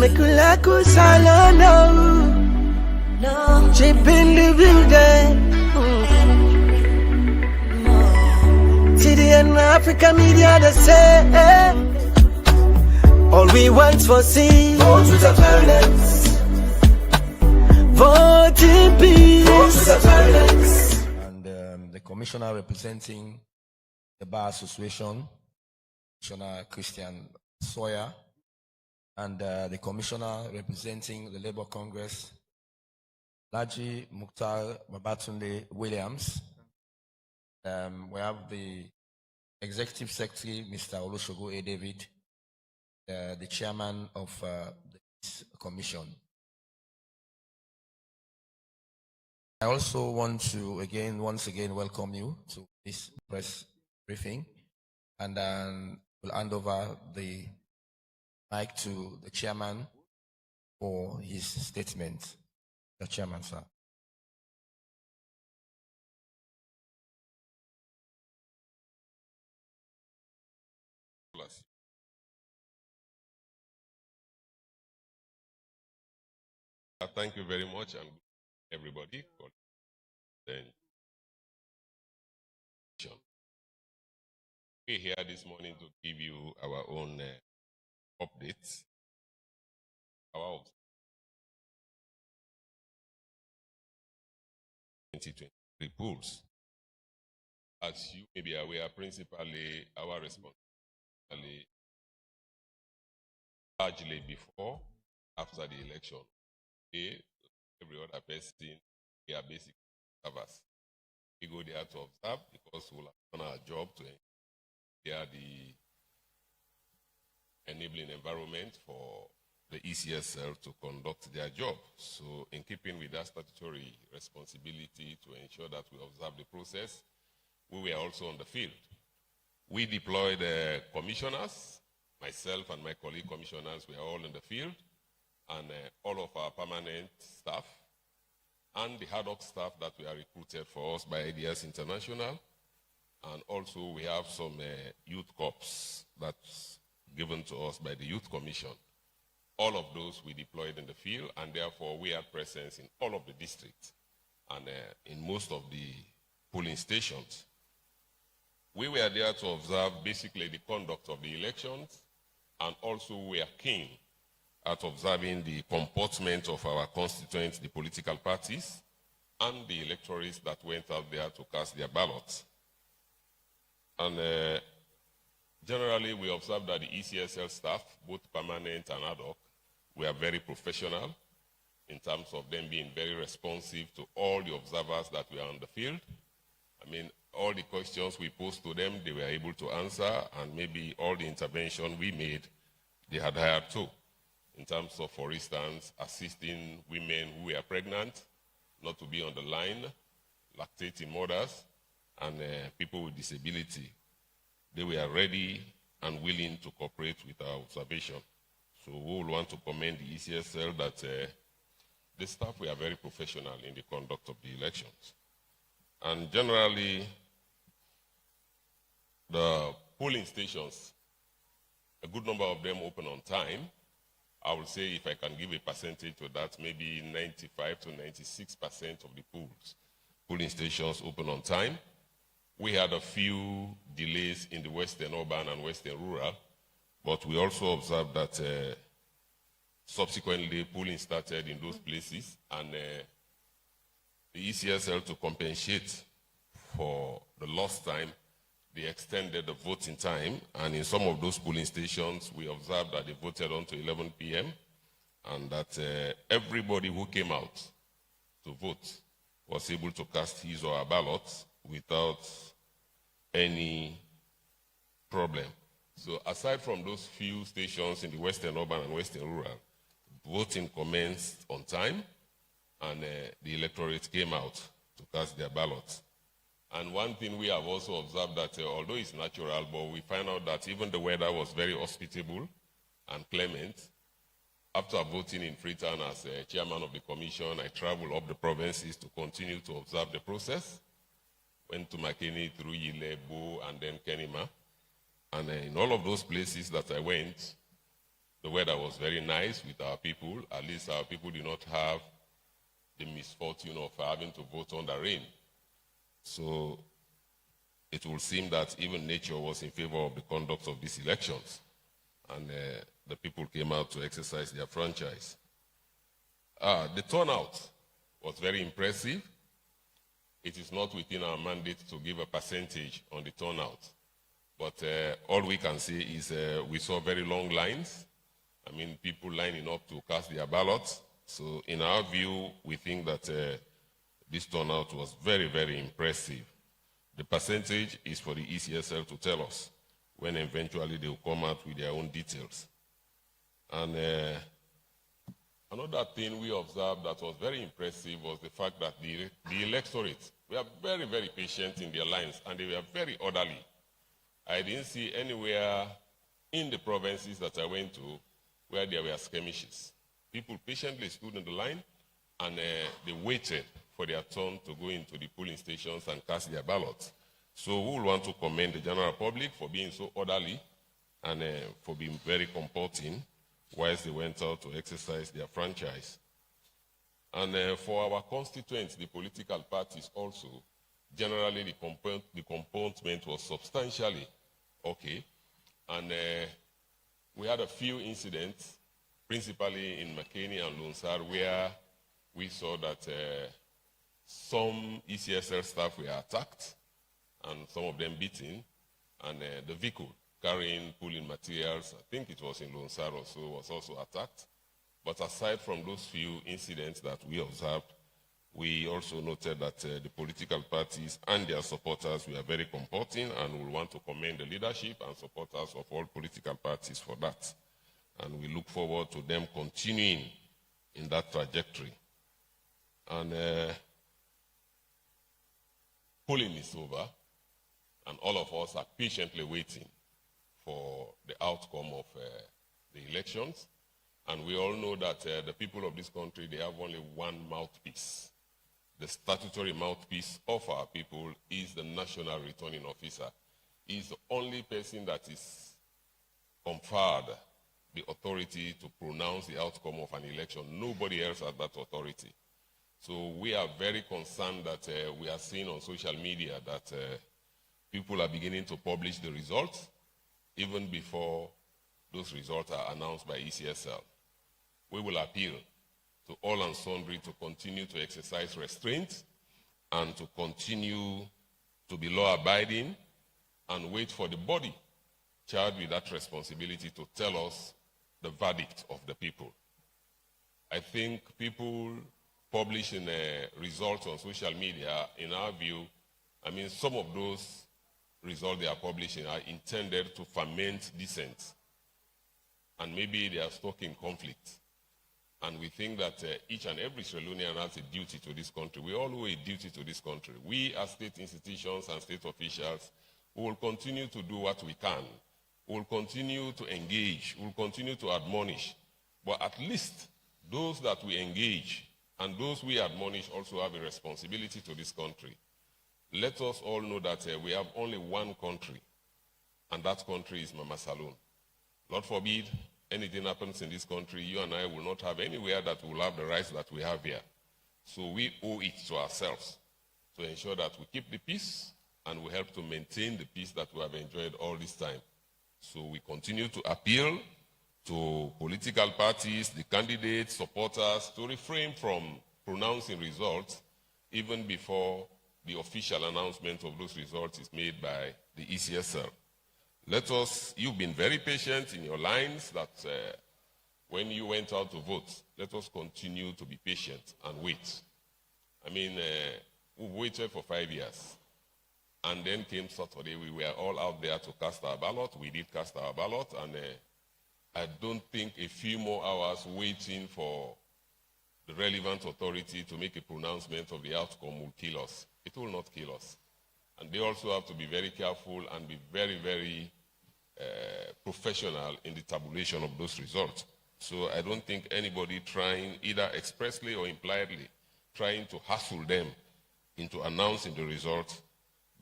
Sekulaku Salano. No. She been the building. TDN Africa Media, they say. All we want for see. Vote without violence. Vote in peace. Vote without violence. And the commissioner representing the Bar Association, Commissioner Christian Sawyer, and the commissioner representing the Labour Congress, Laji Mukhtar Babatunde Williams. We have the executive secretary, Mr. Olusogo A. David, the chairman of this commission. I also want to once again welcome you to this press briefing, and then we'll hand over the mic to the chairman for his statement. The chairman, sir. Thank you very much, and everybody. We're here this morning to give you our own updates. Our 2023 polls. As you may be aware, principally our responsibility largely before, after the election. Every other person, we are basically observers. We go there to observe because we'll have done our job to ensure the enabling environment for the ECSL to conduct their job. So in keeping with that statutory responsibility to ensure that we observe the process, we were also on the field. We deployed commissioners, myself and my colleague commissioners were all in the field, and all of our permanent staff, and the ad hoc staff that we are recruited for us by IDS International, and also we have some youth corps that's given to us by the Youth Commission. All of those we deployed in the field, and therefore we had presence in all of the districts and in most of the polling stations. We were there to observe basically the conduct of the elections, and also we are keen at observing the comportment of our constituents, the political parties, and the electorates that went out there to cast their ballots. And generally, we observed that the ECSL staff, both permanent and ad hoc, were very professional in terms of them being very responsive to all the observers that were on the field. I mean, all the questions we posed to them, they were able to answer, and maybe all the intervention we made, they had hired too. In terms of, for instance, assisting women who were pregnant, not to be on the line, lactating mothers, and people with disability. They were ready and willing to cooperate with our observation. So we will want to commend the ECSL that the staff were very professional in the conduct of the elections. And generally, the polling stations, a good number of them open on time. I would say, if I can give a percentage to that, maybe 95 to 96% of the polling stations open on time. We had a few delays in the Western Urban and Western Rural, but we also observed that subsequently polling started in those places, and the ECSL, to compensate for the lost time, they extended the voting time, and in some of those polling stations, we observed that they voted until 11 p.m., and that everybody who came out to vote was able to cast his or her ballot without any problem. So aside from those few stations in the Western Urban and Western Rural, voting commenced on time, and the electorate came out to cast their ballots. And one thing we have also observed that although it's natural, but we find out that even the weather was very hospitable and clement. After voting in Freetown as chairman of the commission, I traveled up the provinces to continue to observe the process. Went to Makeni, through Yilebo, and then Kenima. And in all of those places that I went, The weather was very nice with our people. At least our people did not have the misfortune of having to vote under rain. So it will seem that even nature was in favor of the conduct of these elections. And the people came out to exercise their franchise. The turnout was very impressive. It is not within our mandate to give a percentage on the turnout. But all we can say is we saw very long lines. I mean, people lining up to cast their ballots. So in our view, we think that this turnout was very, very impressive. The percentage is for the ECSL to tell us when eventually they will come out with their own details. And another thing we observed that was very impressive was the fact that the electorate were very, very patient in their lines, and they were very orderly. I didn't see anywhere in the provinces that I went to where there were skirmishes. People patiently stood in the line, and they waited for their turn to go into the polling stations and cast their ballots. So we will want to commend the general public for being so orderly and for being very comporting whilst they went out to exercise their franchise. And for our constituents, the political parties also, generally the comportment was substantially okay. And we had a few incidents, principally in McKinney and Lunsar, where we saw that some ECSL staff were attacked and some of them beaten, and the vehicle carrying polling materials, I think it was in Lunsar or so, was also attacked. But aside from those few incidents that we observed, we also noted that the political parties and their supporters were very comporting, and we want to commend the leadership and supporters of all political parties for that. And we look forward to them continuing in that trajectory. And polling is over, and all of us are patiently waiting for the outcome of the elections. And we all know that the people of this country, they have only one mouthpiece. The statutory mouthpiece of our people is the National Returning Officer. He is the only person that is conferred the authority to pronounce the outcome of an election. Nobody else has that authority. So we are very concerned that we are seeing on social media that people are beginning to publish the results even before those results are announced by ECSL. We will appeal to all and sundry to continue to exercise restraint and to continue to be law-abiding and wait for the body charged with that responsibility to tell us the verdict of the people. I think people publishing results on social media, in our view, I mean, some of those results they are publishing are intended to foment dissent. And maybe they are stuck in conflict. And we think that each and every Sierra Leonean has a duty to this country. We all owe a duty to this country. We as state institutions and state officials, we will continue to do what we can. We will continue to engage. We will continue to admonish. But at least those that we engage and those we admonish also have a responsibility to this country. Let us all know that we have only one country, and that country is Mama Saloon. Lord forbid anything happens in this country, you and I will not have anywhere that will have the rights that we have here. So we owe it to ourselves to ensure that we keep the peace and we help to maintain the peace that we have enjoyed all this time. So we continue to appeal to political parties, the candidates, supporters, to refrain from pronouncing results even before the official announcement of those results is made by the ECSL. You've been very patient in your lines that when you went out to vote, let us continue to be patient and wait. I mean, we've waited for 5 years. And then came Saturday, we were all out there to cast our ballot. We did cast our ballot, and I don't think a few more hours waiting for the relevant authority to make a pronouncement of the outcome will kill us. It will not kill us. And they also have to be very careful and be very, very professional in the tabulation of those results. So I don't think anybody trying, either expressly or impliedly, trying to hassle them into announcing the results,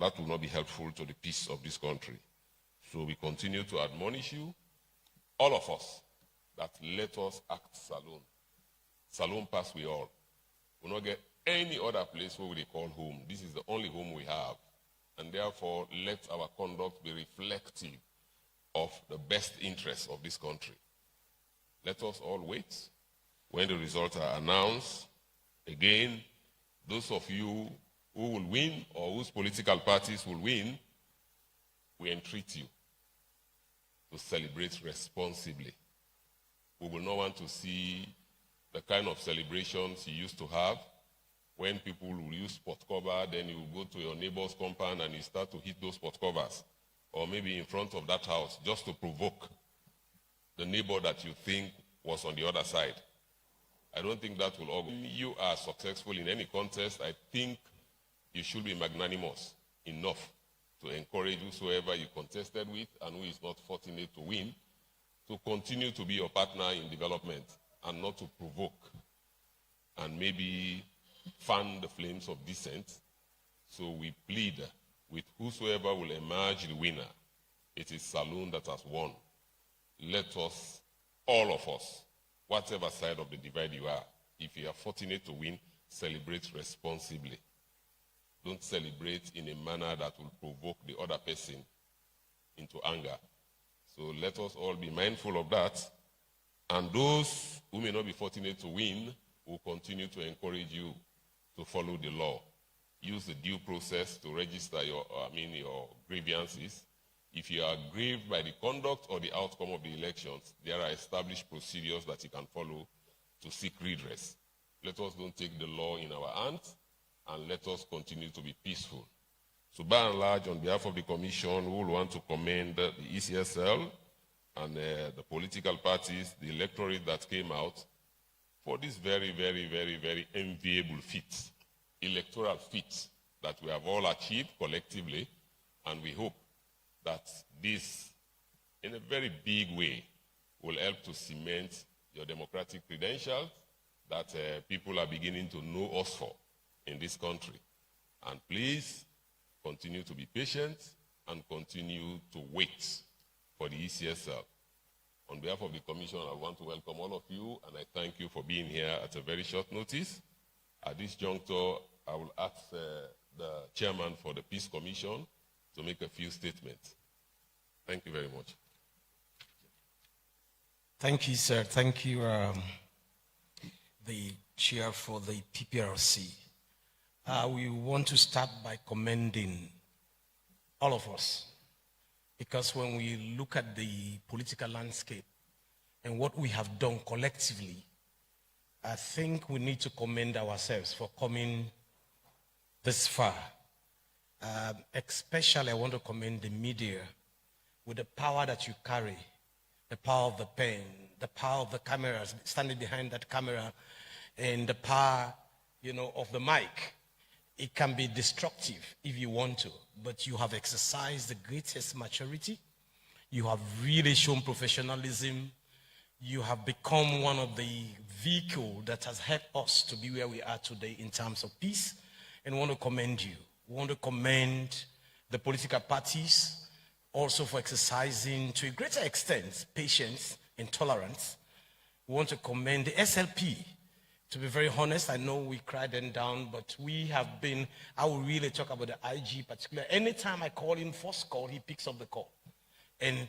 that will not be helpful to the peace of this country. So we continue to admonish you, all of us, that let us act saloon. Saloon pass we all. We'll not get any other place where we call home. This is the only home we have. And therefore, let our conduct be reflective of the best interests of this country. Let us all wait. When the results are announced, again, those of you who will win or whose political parties will win, we entreat you to celebrate responsibly. We will not want to see the kind of celebrations you used to have when people will use spot cover, then you go to your neighbor's compound and you start to hit those spot covers, or maybe in front of that house, just to provoke the neighbor that you think was on the other side. I don't think that will all go. If you are successful in any contest, I think you should be magnanimous enough to encourage whosoever you contested with and who is not fortunate to win to continue to be your partner in development and not to provoke and maybe fan the flames of dissent. So we plead with whosoever will emerge the winner. It is Saloon that has won. Let us, all of us, whatever side of the divide you are, if you are fortunate to win, celebrate responsibly. Don't celebrate in a manner that will provoke the other person into anger. So let us all be mindful of that. And those who may not be fortunate to win will continue to encourage you to follow the law. Use the due process to register your grievances. If you are aggrieved by the conduct or the outcome of the elections, there are established procedures that you can follow to seek redress. Let us don't take the law in our hands, and let us continue to be peaceful. So by and large, on behalf of the Commission, we will want to commend the ECSL and the political parties, the electorate that came out, for this very, very, very, very enviable feat, electoral feat that we have all achieved collectively, and we hope that this, in a very big way, will help to cement your democratic credentials that people are beginning to know us for in this country. And please continue to be patient and continue to wait for the ECSL. On behalf of the Commission, I want to welcome all of you, and I thank you for being here at a very short notice. At this juncture, I will ask the chairman for the Peace Commission to make a few statements. Thank you very much. Thank you, sir. Thank you, the chair for the PPRC. We want to start by commending all of us, because when we look at the political landscape and what we have done collectively, I think we need to commend ourselves for coming this far. Especially, I want to commend the media with the power that you carry, the power of the pen, the power of the cameras, standing behind that camera, and the power, of the mic. It can be destructive if you want to, but you have exercised the greatest maturity. You have really shown professionalism. You have become one of the vehicles that has helped us to be where we are today in terms of peace, and we want to commend you. We want to commend the political parties also for exercising, to a greater extent, patience and tolerance. We want to commend the SLP. To be very honest, I know we cried them down, but we have been, I will really talk about the IG particularly. Anytime I call him first call, he picks up the call. And,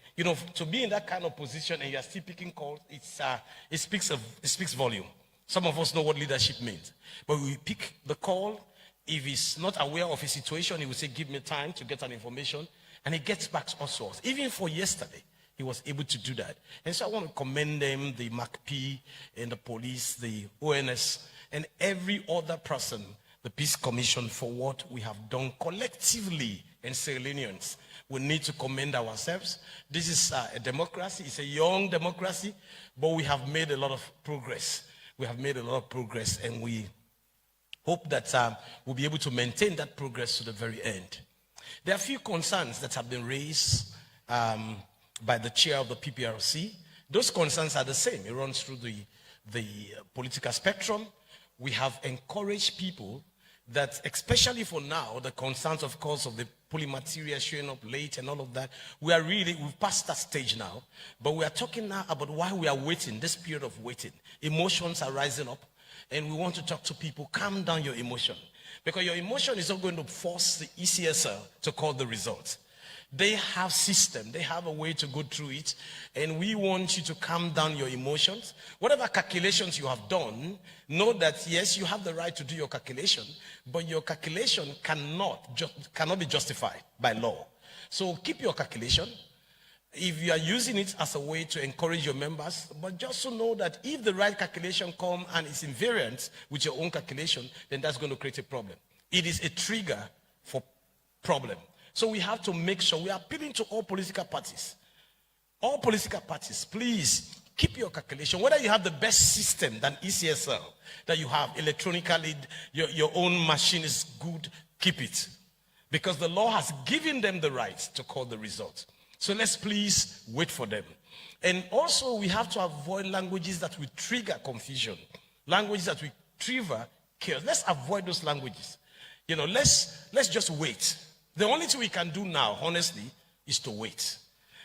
to be in that kind of position and you're still picking calls, it speaks volume. Some of us know what leadership means. But we pick the call. If he's not aware of his situation, he will say, give me time to get an information. And he gets back to us. Even for yesterday, he was able to do that. And so I want to commend them, the MACP and the police, the ONS, and every other person, the Peace Commission, for what we have done collectively in Sierra Leoneans. We need to commend ourselves. This is a democracy. It's a young democracy, but we have made a lot of progress. We have made a lot of progress, and we hope that we'll be able to maintain that progress to the very end. There are a few concerns that have been raised by the chair of the PPRC. Those concerns are the same. It runs through the political spectrum. We have encouraged people that, especially for now, the concerns, of course, of the polymateria showing up late and all of that. We've passed that stage now. But we are talking now about why we are waiting, this period of waiting. Emotions are rising up. And we want to talk to people, calm down your emotion. Because your emotion is not going to force the ECSL to call the results. They have system, they have a way to go through it, and we want you to calm down your emotions. Whatever calculations you have done, know that yes, you have the right to do your calculation, but your calculation cannot be justified by law. So keep your calculation. If you are using it as a way to encourage your members, but just to know that if the right calculation comes and it's invariant with your own calculation, then that's going to create a problem. It is a trigger for problem. So we have to make sure we are appealing to all political parties. All political parties, please keep your calculation. Whether you have the best system than ECSL, that you have electronically, your own machine is good, keep it. Because the law has given them the right to call the result. So let's please wait for them. And also we have to avoid languages that will trigger confusion. Languages that will trigger chaos. Let's avoid those languages. Let's just wait. The only thing we can do now, honestly, is to wait.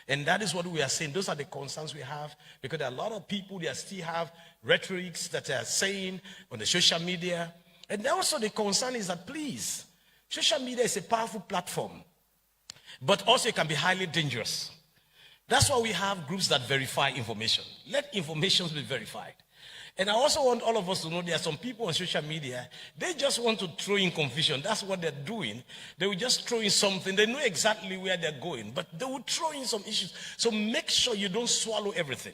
And that is what we are saying. Those are the concerns we have, because there are a lot of people that still have rhetorics that they are saying on the social media. And also the concern is that, please, social media is a powerful platform, but also it can be highly dangerous. That's why we have groups that verify information. Let information be verified. And I also want all of us to know there are some people on social media, they just want to throw in confusion. That's what they're doing. They will just throw in something. They know exactly where they're going, but they will throw in some issues. So make sure you don't swallow everything.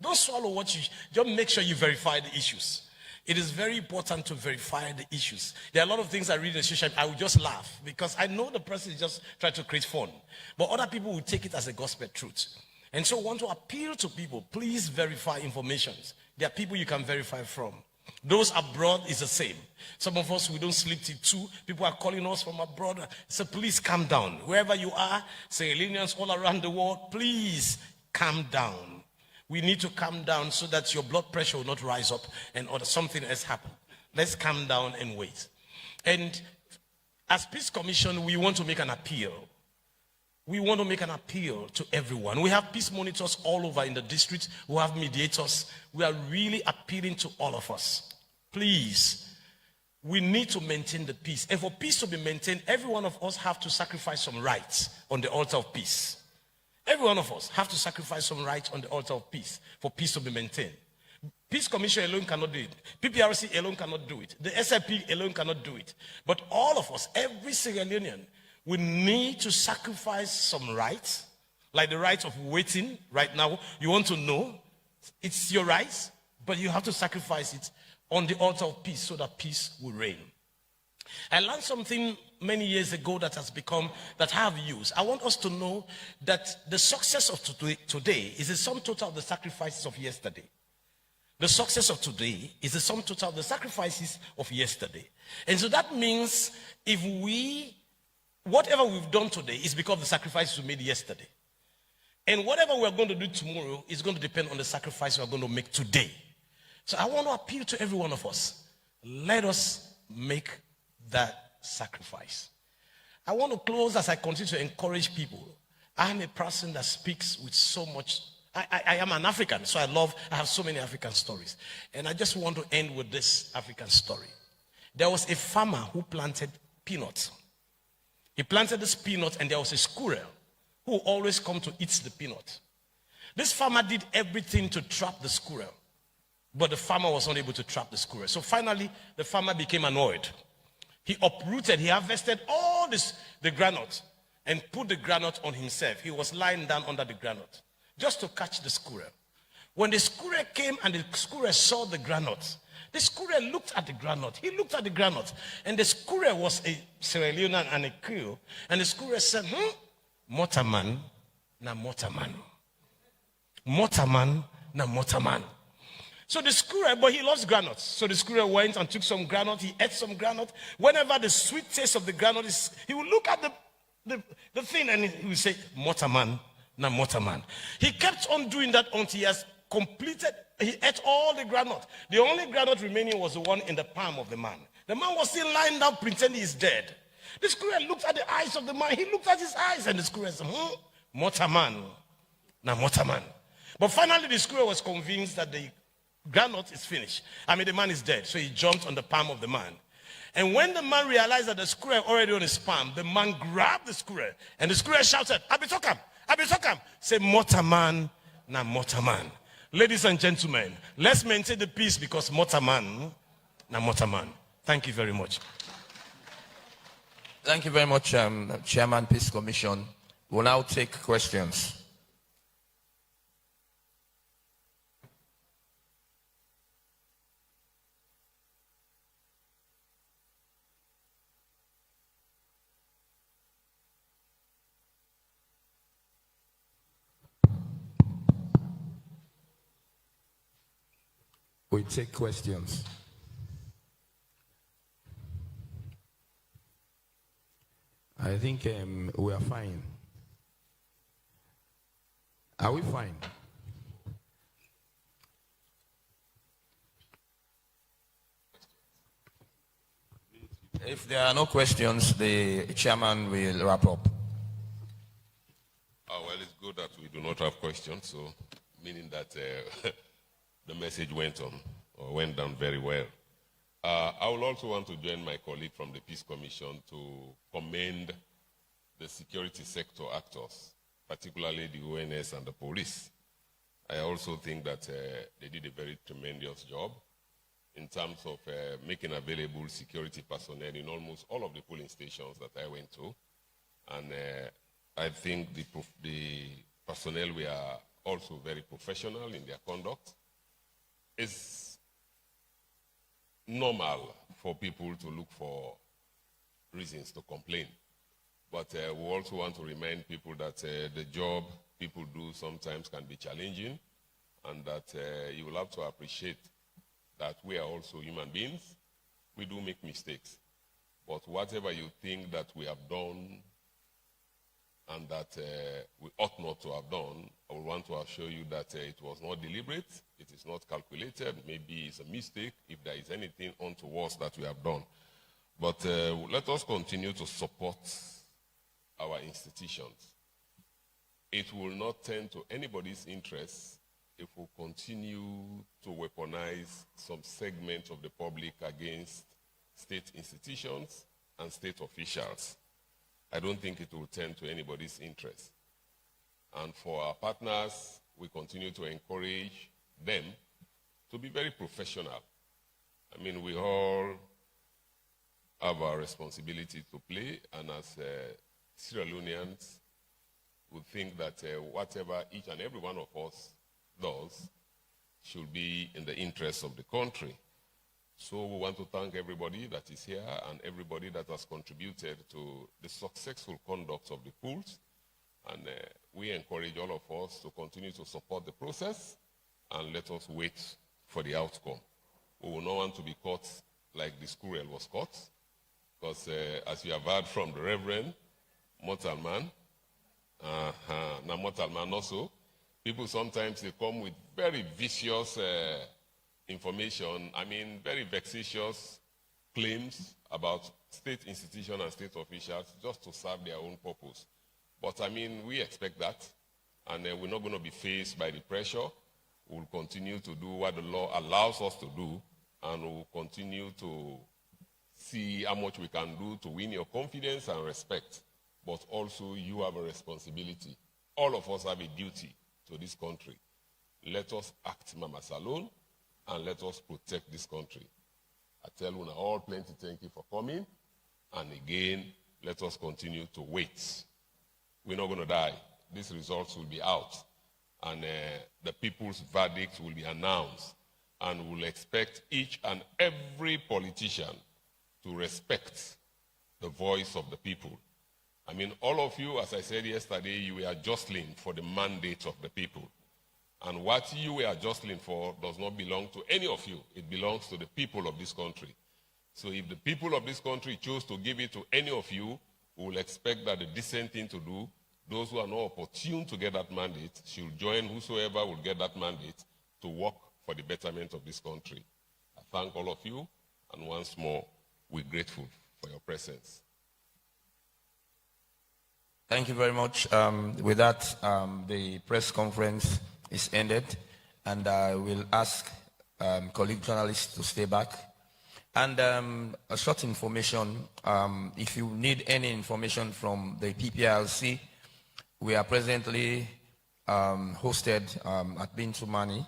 Don't swallow what you, just make sure you verify the issues. It is very important to verify the issues. There are a lot of things I read in social media, I will just laugh because I know the person is just trying to create fun. But other people will take it as a gospel truth. And so I want to appeal to people, please verify information. There are people you can verify from. Those abroad is the same. Some of us, we don't sleep till 2. People are calling us from abroad. So please calm down. Wherever you are, Sierra Leoneans all around the world, please calm down. We need to calm down so that your blood pressure will not rise up and something else happen. Let's calm down and wait. And as Peace Commission, we want to make an appeal. We want to make an appeal to everyone. We have peace monitors all over in the district. We have mediators. We are really appealing to all of us. Please, we need to maintain the peace. And for peace to be maintained, every one of us have to sacrifice some rights on the altar of peace. Every one of us have to sacrifice some rights on the altar of peace for peace to be maintained. Peace Commission alone cannot do it. PPRC alone cannot do it. The SIP alone cannot do it. But all of us, every Sierra Leonean, we need to sacrifice some rights, like the right of waiting right now. You want to know, it's your rights, but you have to sacrifice it on the altar of peace so that peace will reign. I learned something many years ago that I have used. I want us to know that the success of today is the sum total of the sacrifices of yesterday. The success of today is the sum total of the sacrifices of yesterday. And so that means whatever we've done today is because of the sacrifices we made yesterday. And whatever we're going to do tomorrow is going to depend on the sacrifice we're going to make today. So I want to appeal to every one of us. Let us make that sacrifice. I want to close as I continue to encourage people. I am a person that speaks with so much. I am an African, so I have so many African stories. And I just want to end with this African story. There was a farmer who planted peanuts. He planted this peanut and there was a squirrel who always come to eat the peanut. This farmer did everything to trap the squirrel, but the farmer was not able to trap the squirrel. So finally, the farmer became annoyed. He harvested all the granite and put the granite on himself. He was lying down under the granite just to catch the squirrel. When the squirrel came and the squirrel saw the granite, the squirrel looked at the granite. He looked at the granite. And the squirrel was a Sierra Leonean and a Creole. And the squirrel said, Motaman na motaman. Motaman na motaman. So the squirrel, but he loves granite. So the squirrel went and took some granite. He ate some granite. Whenever the sweet taste of the granite is, he will look at the thing and he will say, Motaman na motaman. He kept on doing that until he has completed. He ate all the granite. The only granite remaining was the one in the palm of the man. The man was still lying down pretending he's dead. The squirrel looked at the eyes of the man. He looked at his eyes, and the squirrel said, Motaman. Now, Motaman. But finally, the squirrel was convinced that the groundnut is finished. I mean, the man is dead. So he jumped on the palm of the man. And when the man realized that the squirrel already on his palm, the man grabbed the squirrel. And the squirrel shouted, Abitokam, Abitokam. Say, Motaman, now Motaman. Ladies and gentlemen, let's maintain the peace because Motaman, now Motaman. Thank you very much. Thank you very much, Chairman, Peace Commission. We'll now take questions. We take questions. I think we are fine. Are we fine? If there are no questions, the chairman will wrap up. Oh, well, it's good that we do not have questions, so meaning that the message went on or went down very well. I will also want to join my colleague from the Peace Commission to commend the security sector actors, particularly the ONS and the police. I also think that they did a very tremendous job in terms of making available security personnel in almost all of the polling stations that I went to. And I think the personnel were also very professional in their conduct. It's normal for people to look for reasons to complain. But we also want to remind people that the job people do sometimes can be challenging, and that you will have to appreciate that we are also human beings. We do make mistakes. But whatever you think that we have done and that we ought not to have done, I would want to assure you that it was not deliberate, it is not calculated, maybe it's a mistake if there is anything untoward that we have done. But let us continue to support our institutions. It will not tend to anybody's interest if we continue to weaponize some segment of the public against state institutions and state officials. I don't think it will tend to anybody's interest. And for our partners, we continue to encourage them to be very professional. I mean, we all have our responsibility to play, and as Sierra Leoneans, we think that whatever each and every one of us does should be in the interest of the country. So we want to thank everybody that is here and everybody that has contributed to the successful conduct of the polls. And we encourage all of us to continue to support the process and let us wait for the outcome. We will not want to be caught like the squirrel was caught, because as you have heard from the Reverend, mortal man, now mortal man also, people sometimes they come with very vicious information, I mean very vexatious claims about state institutions and state officials just to serve their own purpose. But I mean, we expect that, and we're not going to be faced by the pressure. We'll continue to do what the law allows us to do, and we'll continue to see how much we can do to win your confidence and respect. But also, you have a responsibility. All of us have a duty to this country. Let us act Mama Salon, and let us protect this country. I tell you now, all plenty thank you for coming. And again, let us continue to wait. We're not going to die. These results will be out. And the people's verdict will be announced. And we'll expect each and every politician to respect the voice of the people. I mean, all of you, as I said yesterday, you were jostling for the mandate of the people. And what you were jostling for does not belong to any of you. It belongs to the people of this country. So if the people of this country choose to give it to any of you, we will expect that the decent thing to do, those who are not opportune to get that mandate, should join whosoever will get that mandate to work for the betterment of this country. I thank all of you, and once more, we're grateful for your presence. Thank you very much. With that, the press conference is ended, and I will ask colleague journalists to stay back. And a short information, if you need any information from the PPLC, we are presently hosted at Bintumani,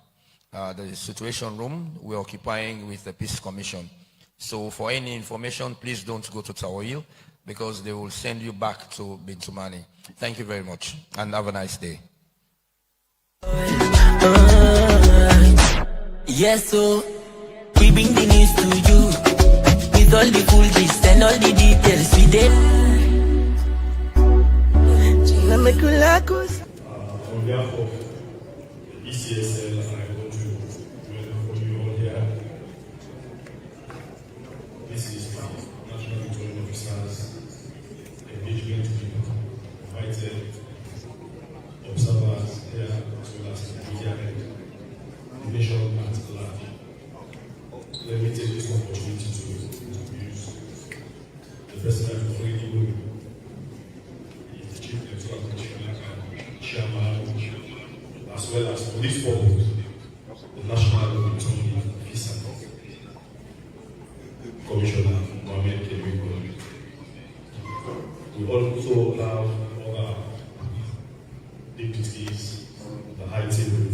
the Situation Room we're occupying with the Peace Commission. So for any information, please don't go to Tower Hill, because they will send you back to Bintumani. Thank you very much, and have a nice day. Yes, so we bring the news to you with all the full gist and all the details we did. On behalf of the ECSL, I want to welcome you all here. This is the National Returning Officers Engagement Team, invited observers here as well as the media and the nation at large. Let me take this opportunity to introduce the president of Radio, the chief electoral commissioner and chairman, as well as for this purpose, the National Returning Officer, Commissioner Mohamed Kebiko. We also have other deputies on the high table.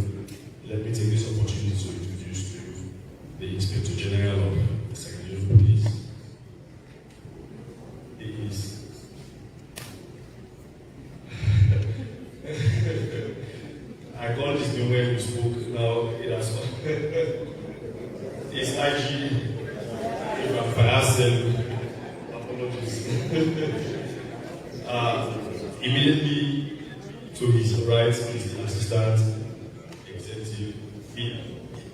Let me take this opportunity to introduce to you the Inspector General of the Secretary of Police. He is I call this name when we spoke, now it has it's IG If I ask them, apologies. Immediately to his right is the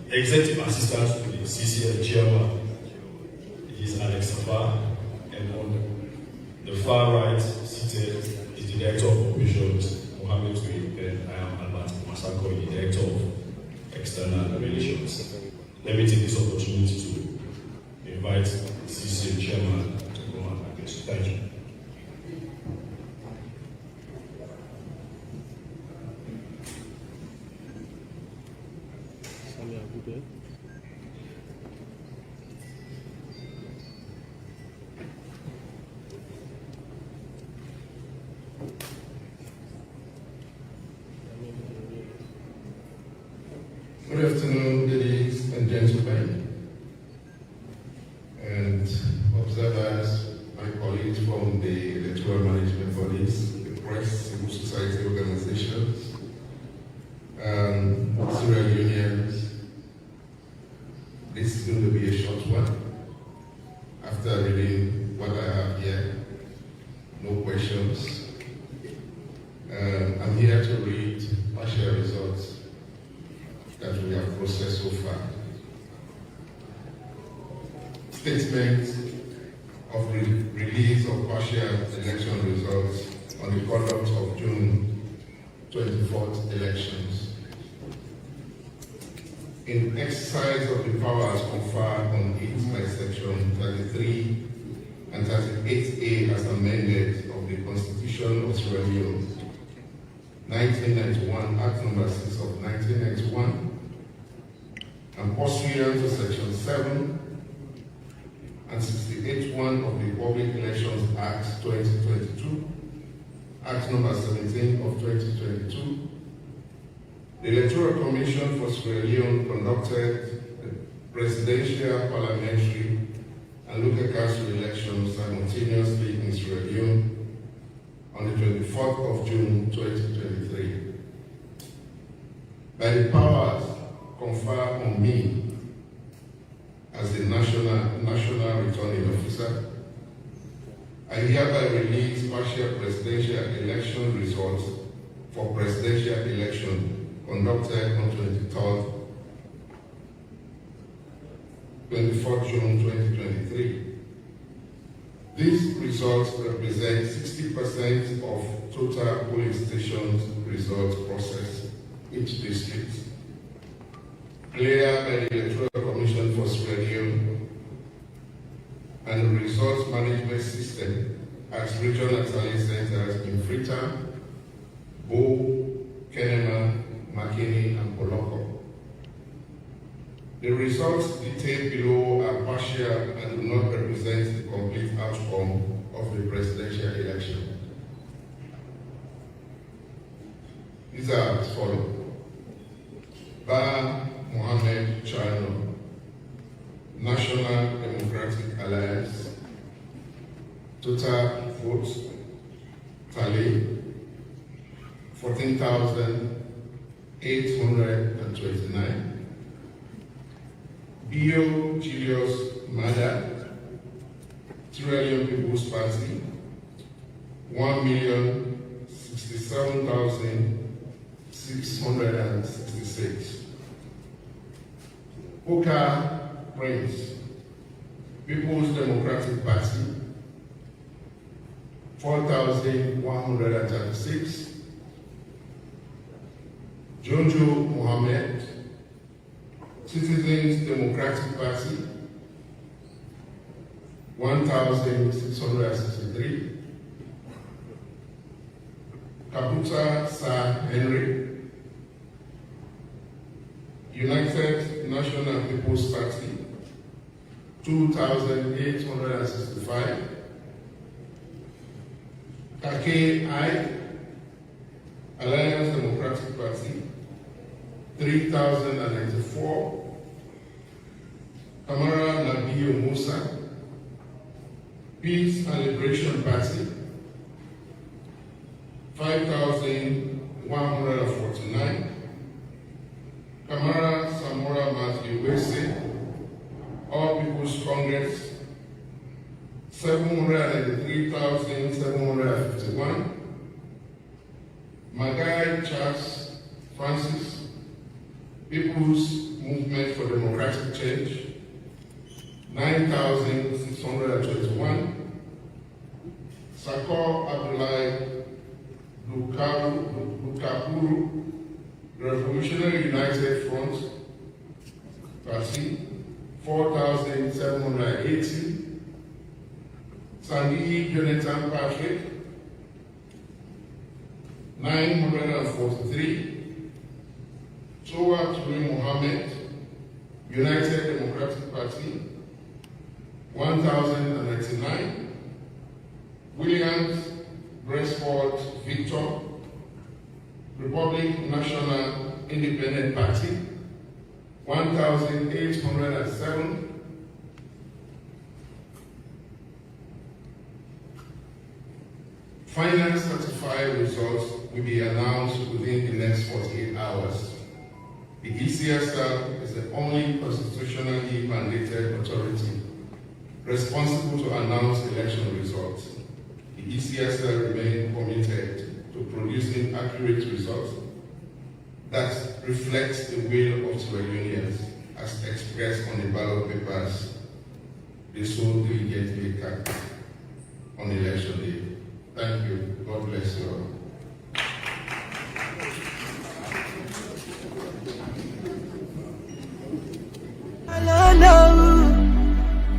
executive assistant to the CCL chairman. He is Alex Safa, and on the far right seated is the director of operations, Mohamed Twin, and I am Albert Masako, the director of external relations. Let me take this opportunity to invite the CCL chairman to come and address. Thank you. Good afternoon, ladies and gentlemen, and observers, my colleagues from the electoral management bodies, the press, civil society organizations, Sierra unions. This is going to be a short one. After reading what I have here, no questions. I'm here to read partial results that we have processed so far. Statement of release of partial election results on the conduct of June 24th elections. In exercise of the powers conferred on it by Section 33 and 38A as amended of the Constitution of Sierra Leone, 1991, Act Number 6 of 1991, and pursuant to Section 7 and 68(1) of the Public Elections Act 2022, Act Number 17 of 2022, the Electoral Commission for Sierra Leone conducted the presidential, parliamentary, and local council elections simultaneously in Sierra Leone on the 24th of June 2023. By the powers conferred on me as the National Returning Officer, I hereby release partial presidential election results for presidential election conducted on 24th June 2023. These results represent 60% of total polling stations results processed each district. Cleared by the Electoral Commission for Sierra Leone and the Results Management System, as regional talent centers in Freetown, Bo, Kenema, Makini, and Poloko. The results detailed below are partial and do not represent the complete outcome of the presidential election. These are as follows. Ba Mohammed Chano, National Democratic Alliance, total votes tally 14,829. Bio Julius Mada, Trillion People's Party, 1,067,666. Oka Prince, People's Democratic Party, 4,136. Jojo Mohammed, Citizens Democratic Party, 1,663. Kabuta Sir Henry, United National People's Party, 2,865. Kake I, Alliance Democratic Party, 3,094. Kamara Nabiyo Musa, Peace and Liberation Party, 5,149. Kamara Samora Matthew Wese, All People's Congress, 783,751. Magai Charles Francis, People's Movement for Democratic Change, 9,621. Sakor Abdullahi Lukapuru, Revolutionary United Front Party, 4,780. Sandi Jonathan Patrick, 943. Sowa Turi Mohammed, United Democratic Party, 1,099. Williams Bresford Victor, Republic National Independent Party, 1,807. Final certified results will be announced within the next 48 hours. The ECSL is the only constitutionally mandated authority responsible to announce election results. The ECSL remains committed to producing accurate results that reflects the will of Sierra-Leoneans as expressed on the ballot papers they so diligently cast on election day. Thank you. God bless you all.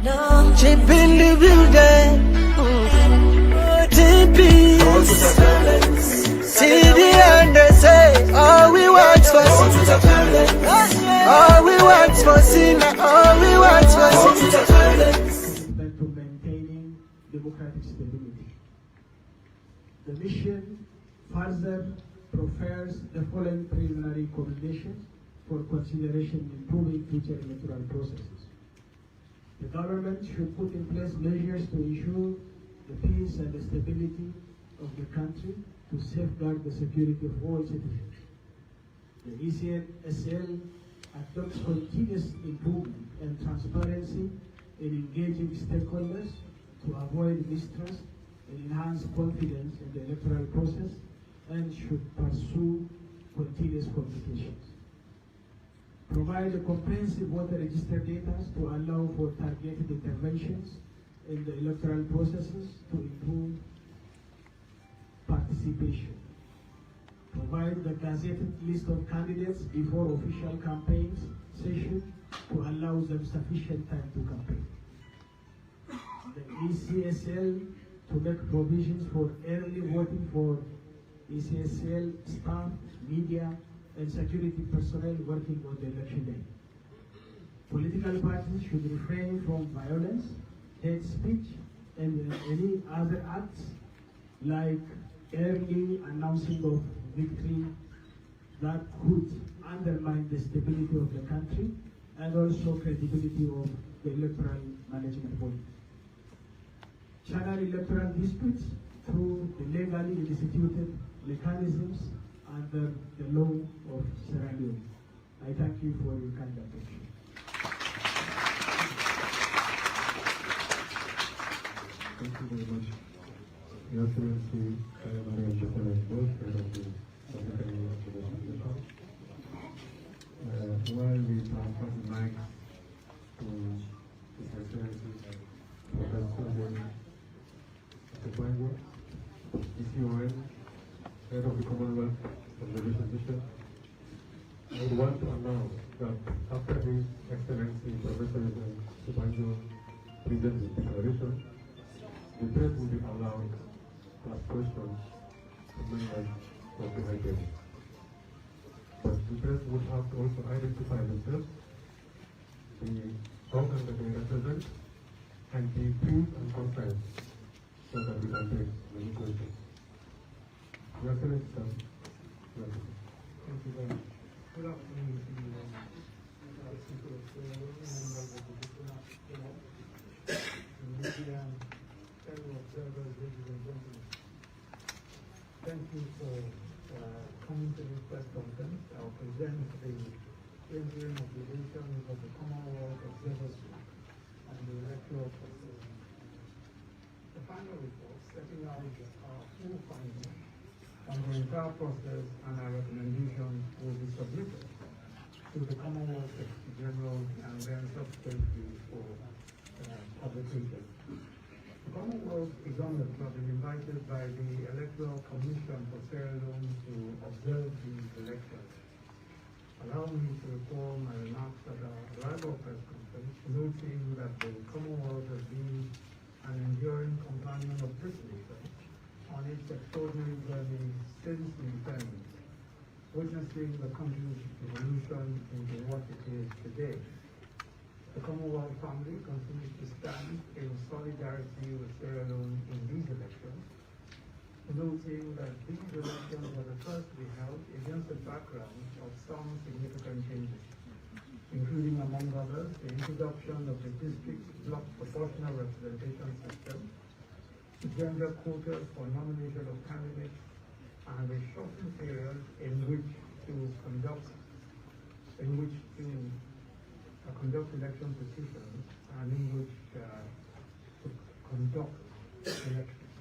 No, chip in the building. TP. See the end, they say, all we want for sin. All we want for sin. All we want for sin. To maintaining democratic stability. The mission further proffers the following preliminary recommendations for consideration in improving future electoral processes. The government should put in place measures to ensure the peace and the stability of the country to safeguard the security of all citizens. The ECSL adopts continuous improvement and transparency in engaging stakeholders to avoid mistrust and enhance confidence in the electoral process, and should pursue continuous communications. Provide a comprehensive voter register data to allow for targeted interventions in the electoral processes to improve participation. Provide the gazetted list of candidates before official campaigns session to allow them sufficient time to campaign. The ECSL to make provisions for early voting for ECSL staff, media, and security personnel working on the election day. Political parties should refrain from violence, hate speech, and any other acts like early announcing of victory that could undermine the stability of the country and also credibility of the electoral management body. Channel electoral disputes through the legally instituted mechanisms under the law of Sierra Leone. I thank you for your kind attention. Thank you very much. Your Excellency, Maria Joseph Bosch, Head of the Secretary of the Legislature. While we transfer the mic to His Excellency, Professor Tupango, ECON, Head of the Commonwealth of the Legislature, I would want to announce that after His Excellency, Professor Tupango presents his declaration, the press will be allowed to ask questions to members of the High Table. But the press would have to also identify themselves, the organ that they represent, and be brief and concise so that we can take many questions. Your Excellency, sir. Thank you very much. Good afternoon to you, people of members of the media, fellow observers, ladies and gentlemen. Thank you for coming to this press conference. I'll present the interim obligations of the Commonwealth Observers Group and the electoral process. The final report setting out our full findings on the entire process and our recommendations will be submitted to the Commonwealth Secretary General and then subsequently for publication. The Commonwealth is honored to have been invited by the Electoral Commission for Sierra Leone to observe these elections. Allow me to recall my remarks at our arrival press conference, noting that the Commonwealth has been an enduring companion of this nation on its extraordinary journey since independence, witnessing the country's evolution into what it is today. The Commonwealth family continues to stand in solidarity with Sierra Leone in these elections, noting that these elections were the first to be held against the background of some significant changes, including, among others, the introduction of the district block proportional representation system, gender quotas for nomination of candidates, and a shortened period in which to conduct election petitions and in which to conduct elections.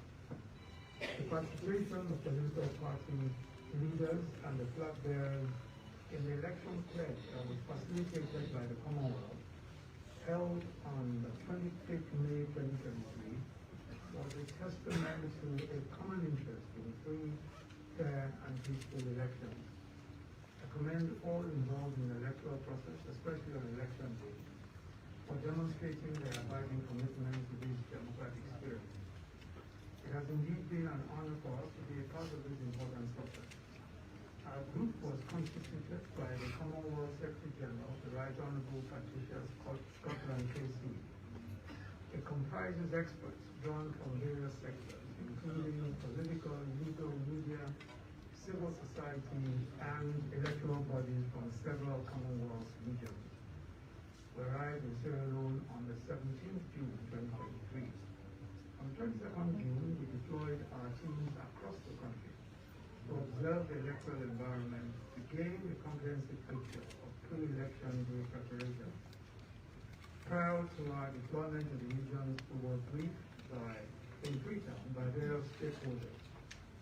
The participation of political party leaders and the flag bearers in the election pledge that was facilitated by the Commonwealth held on the 25th May 2023 was a testament to a common interest in free, fair, and peaceful elections. I commend all involved in the electoral process, especially on election day, for demonstrating their abiding commitment to this democratic spirit. It has indeed been an honor for us to be a part of this important process. Our group was constituted by the Commonwealth Secretary General, the Right Honourable Patricia Scotland KC. It comprises experts drawn from various sectors, including political, legal, media, civil society, and electoral bodies from several Commonwealth regions. We arrived in Sierra Leone on the 17th June 2023. On 22nd June, we deployed our teams across the country to observe the electoral environment to gain a comprehensive picture of pre-election day preparation. Prior to our deployment to the regions, we were briefed in Freetown by various stakeholders,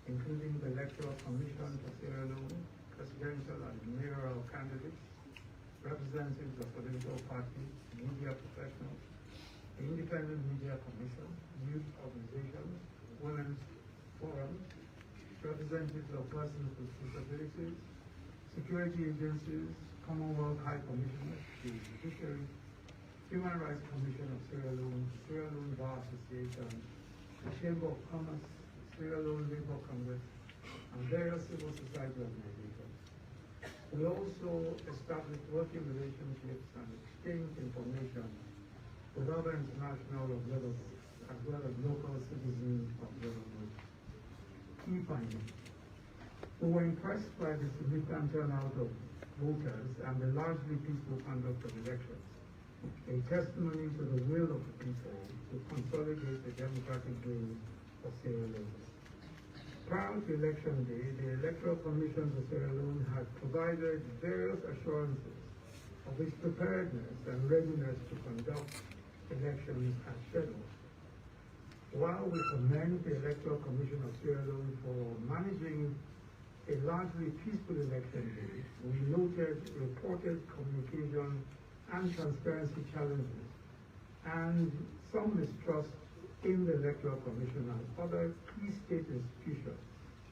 including the Electoral Commission for Sierra Leone, presidential and mayoral candidates, representatives of political parties, media professionals, the Independent Media Commission, youth organizations, women's forums, representatives of persons with disabilities, security agencies, Commonwealth High Commissioners, the Judiciary, Human Rights Commission of Sierra Leone Bar Association, the Chamber of Commerce, Sierra Leone Labor Congress, and various civil society organizations. We also established working relationships and exchanged information with other international observers as well as local citizens observers. Key findings. We were impressed by the significant turnout of voters and the largely peaceful conduct of elections, a testimony to the will of the people to consolidate the democratic gains of Sierra Leone. Prior to election day, the Electoral Commission of Sierra Leone had provided various assurances of its preparedness and readiness to conduct elections as scheduled. While we commend the Electoral Commission of Sierra Leone for managing a largely peaceful election day, we noted reported communication and transparency challenges and some mistrust in the Electoral Commission and other key state institutions,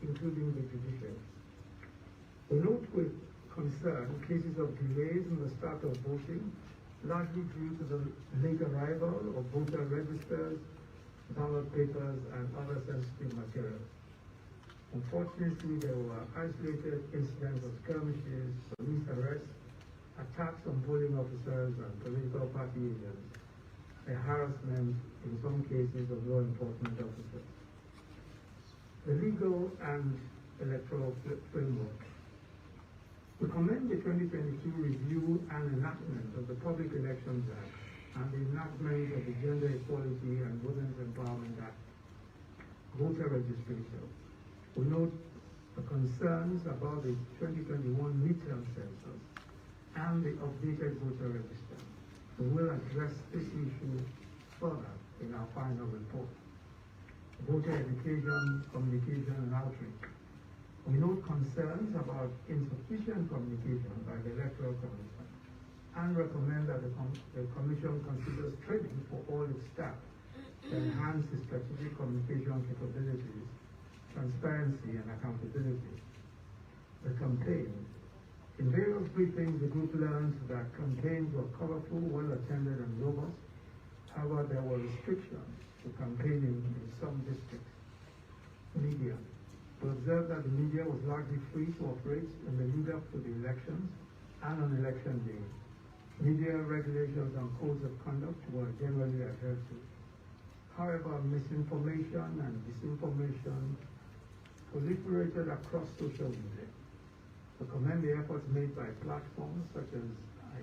including the judiciary. We note with concern cases of delays in the start of voting, largely due to the late arrival of voter registers, ballot papers, and other sensitive materials. Unfortunately, there were isolated incidents of skirmishes, police arrests, attacks on polling officers and political party agents, and harassment in some cases of law enforcement officers. The legal and electoral framework. We commend the 2022 review and enactment of the Public Elections Act and the enactment of the Gender Equality and Women's Empowerment Act, voter registration. We note the concerns about the 2021 midterm census and the updated voter register. We will address this issue further in our final report. Voter education, communication, and outreach. We note concerns about insufficient communication by the Electoral Commission and recommend that the Commission considers training for all its staff to enhance the strategic communication capabilities, transparency, and accountability. The campaign. In various briefings, the group learned that campaigns were colorful, well-attended, and robust. However, there were restrictions to campaigning in some districts. Media. We observed that the media was largely free to operate in the lead-up to the elections and on election day. Media regulations and codes of conduct were generally adhered to. However, misinformation and disinformation proliferated across social media. We commend the efforts made by platforms such as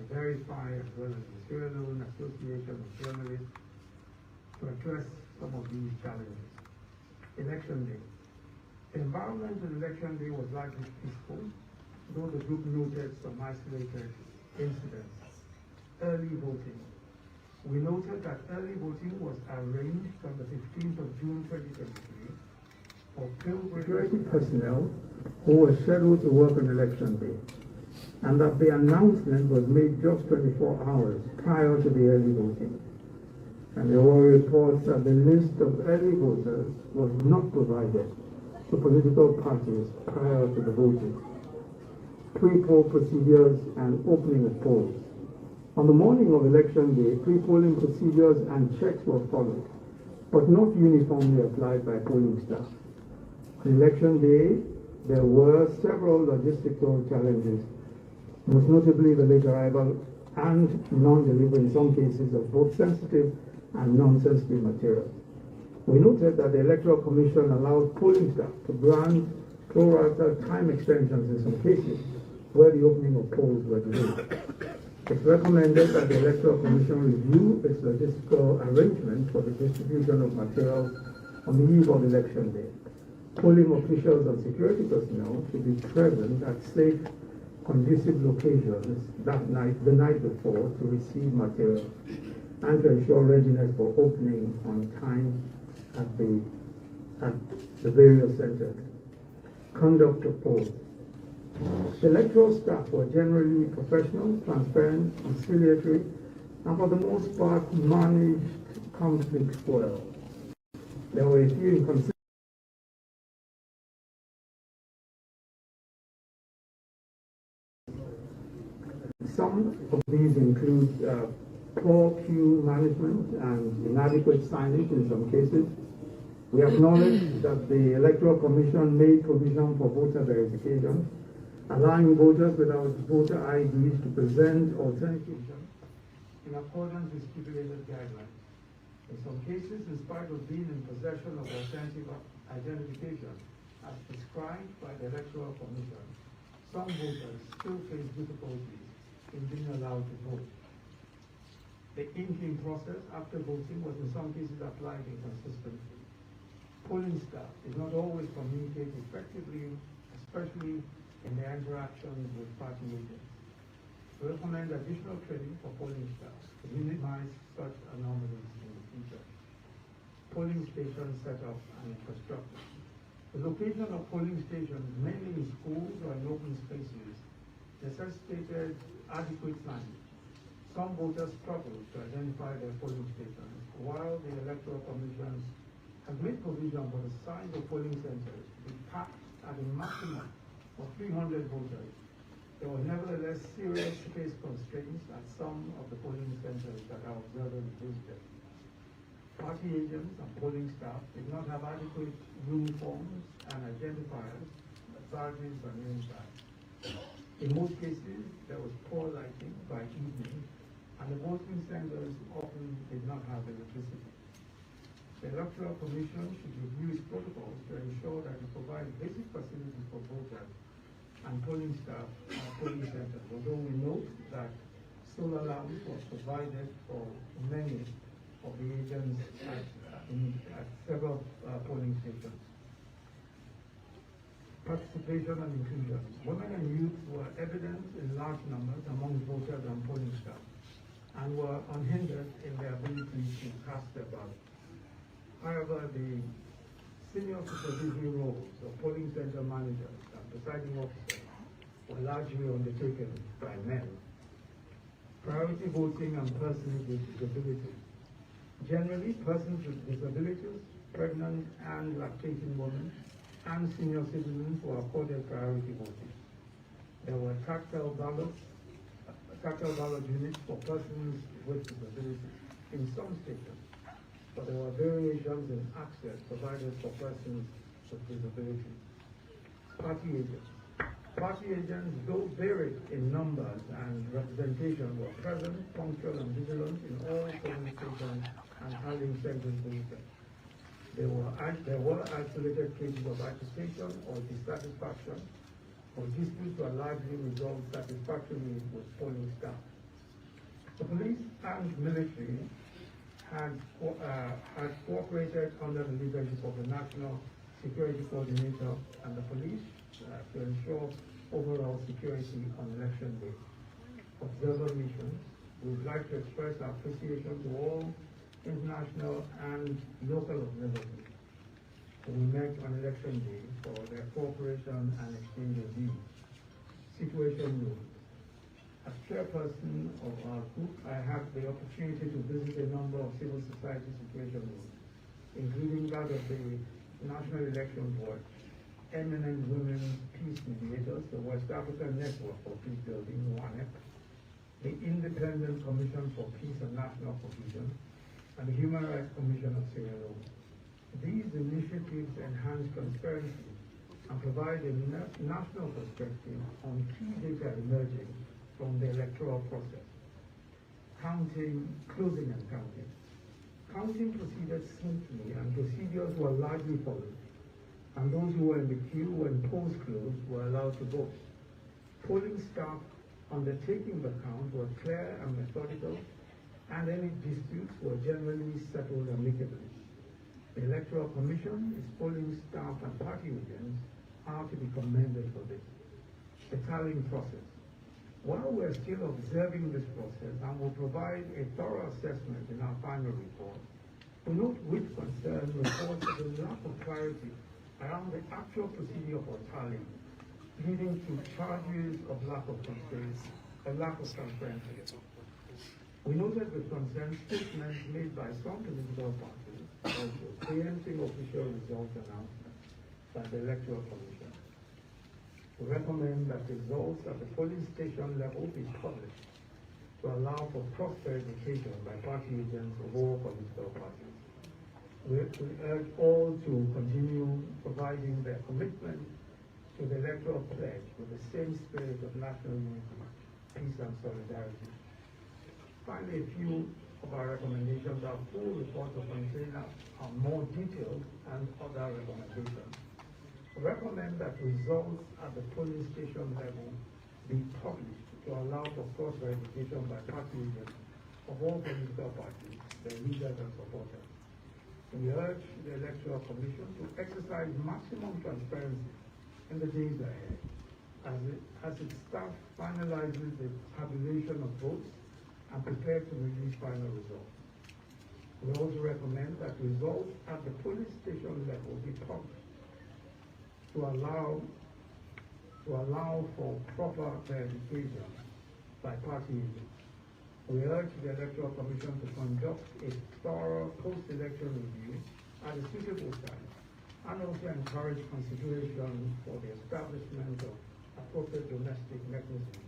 iVerify as well as the Sierra Leone Association of Journalists to address some of these challenges. Election day. The environment on election day was largely peaceful, though the group noted some isolated incidents. Early voting. We noted that early voting was arranged on the 15th of June 2023 for security personnel who were scheduled to work on election day, and that the announcement was made just 24 hours prior to the early voting. And there were reports that the list of early voters was not provided to political parties prior to the voting. Pre-poll procedures and opening of polls. On the morning of election day, pre-polling procedures and checks were followed, but not uniformly applied by polling staff. On election day, there were several logistical challenges, most notably the late arrival and non-delivery in some cases of both sensitive and non-sensitive materials. We noted that the Electoral Commission allowed polling staff to grant pro-rata time extensions in some cases where the opening of polls were delayed. It's recommended that the Electoral Commission review its logistical arrangement for the distribution of materials on the eve of election day. Polling officials and security personnel should be present at safe, conducive locations that night, the night before, to receive materials and to ensure readiness for opening on time at the various centers. Conduct of polls. The electoral staff were generally professional, transparent, conciliatory, and for the most part managed conflicts well. There were a few inconsistencies. Some of these include poor queue management and inadequate signage in some cases, We acknowledge that the Electoral Commission made provision for voter verification, allowing voters without voter IDs to present alternatives in accordance with stipulated guidelines. In some cases, in spite of being in possession of alternative identification as prescribed by the Electoral Commission, some voters still face difficulties in being allowed to vote. The inking process after voting was in some cases applied inconsistently. Polling staff did not always communicate effectively, especially in their interactions with party agents. We recommend additional training for polling staff to minimize such anomalies in the future. Polling station setup and infrastructure. The location of polling stations, mainly in schools or in open spaces, necessitated adequate signage. Some voters struggled to identify their polling stations, while the Electoral Commission has made provision for the size of polling centers to be packed at a maximum of 300 voters. There were nevertheless serious space constraints at some of the polling centers that our observers visited. Party agents and polling staff did not have adequate uniforms and identifiers, badges and name tags. In most cases, there was poor lighting by evening, and the voting centers often did not have electricity. The Electoral Commission should review its protocols to ensure that it provides basic facilities for voters and polling staff at polling centers, although we note that solar lamps was provided for many of the agents at several polling stations. Participation and inclusion. Women and youth were evident in large numbers among voters and polling staff and were unhindered in their ability to cast their ballot. However, the senior supervisory roles of polling center managers and presiding officers were largely undertaken by men. Priority voting and persons with disabilities. Generally, persons with disabilities, pregnant and lactating women, and senior citizens were accorded priority voting. There were tactile ballot units for persons with disabilities in some stations, but there were variations in access provided for persons with disabilities. Party agents. Party agents, though varied in numbers and representation, were present, punctual, and vigilant in all polling stations and tallying centers voted. There were isolated cases of agitation or dissatisfaction, or disputes were largely resolved satisfactorily with polling staff. The police and military had cooperated under the leadership of the National Security Coordinator and the police to ensure overall security on election day. Observer missions, we would like to express our appreciation to all international and local observers who we met on election day for their cooperation and exchange of views. Situation room. As chairperson of our group, I had the opportunity to visit a number of civil society situation rooms, including that of the National Election Board, Eminent Women Peace Mediators, the West African Network for Peace Building, WANEP, the Independent Commission for Peace and National Cohesion, and the Human Rights Commission of Sierra Leone. These initiatives enhance transparency and provide a national perspective on key data emerging from the electoral process. Closing and counting. Counting proceeded smoothly and procedures were largely followed, and those who were in the queue when polls closed were allowed to vote. Polling staff undertaking the count were clear and methodical, and any disputes were generally settled amicably. The Electoral Commission, its polling staff, and party agents are to be commended for this. The tallying process. While we're still observing this process and will provide a thorough assessment in our final report, we note with concern reports of the lack of clarity around the actual procedure for tallying, leading to charges of lack of transparency. We noted with concern statements made by some political parties also preempting official results announcements by the Electoral Commission. We recommend that results at the polling station level be published to allow for cross-verification by party agents of all political parties. We urge all to continue providing their commitment to the electoral pledge with the same spirit of national unity, peace and solidarity. Finally, a few of our recommendations. Our full report of container are more detailed and other recommendations. We recommend that results at the polling station level be published to allow for cross-verification by party agents of all political parties, their leaders and supporters. We urge the Electoral Commission to exercise maximum transparency in the days ahead as its staff finalizes the tabulation of votes and prepare to release final results. We also recommend that results at the police station level be published to allow for proper verification by party agents. We urge the Electoral Commission to conduct a thorough post-election review at a suitable time and also encourage consideration for the establishment of appropriate domestic mechanisms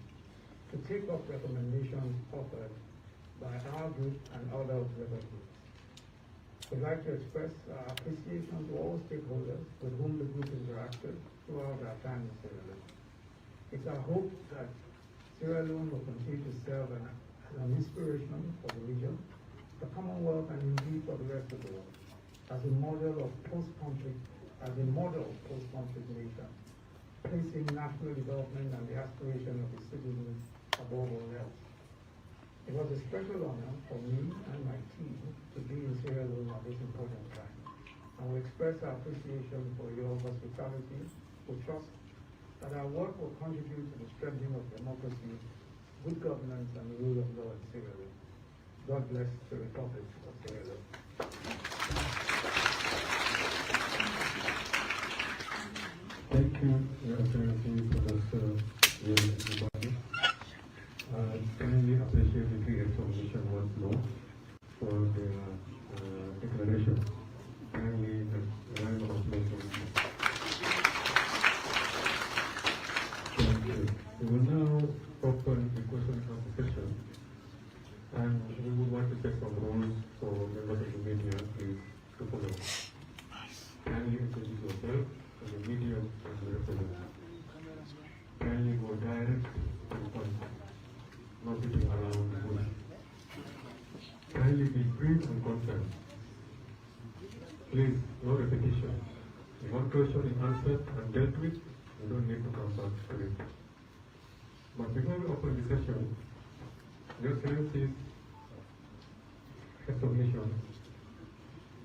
to take up recommendations offered by our group and other observer groups. We'd like to express our appreciation to all stakeholders with whom the group interacted throughout our time in Sierra Leone. It's our hope that Sierra Leone will continue to serve as an inspiration for the region, the Commonwealth, and indeed for the rest of the world, as a model of post-conflict nation, placing national development and the aspiration of its citizens above all else. It was a special honor for me and my team to be in Sierra Leone at this important time, and we express our appreciation for your hospitality. We trust that our work will contribute to the strengthening of democracy, good governance, and the rule of law in Sierra Leone. God bless the Republic of Sierra Leone. Thank you, Your Excellency, for this everybody. Kindly appreciate the three examination once more for the declaration. Kindly a round of applause. Thank you. We will now open the question and answer session, and we would want to set some rules for members of the media, please, to follow. Kindly introduce yourself and the media and the representative. Kindly go direct to the point, not beating around the bush. Kindly be brief and concise. Please, no repetition. If one question is answered and dealt with, you don't need to come back to it. But before we open the session, Your Excellency's submission,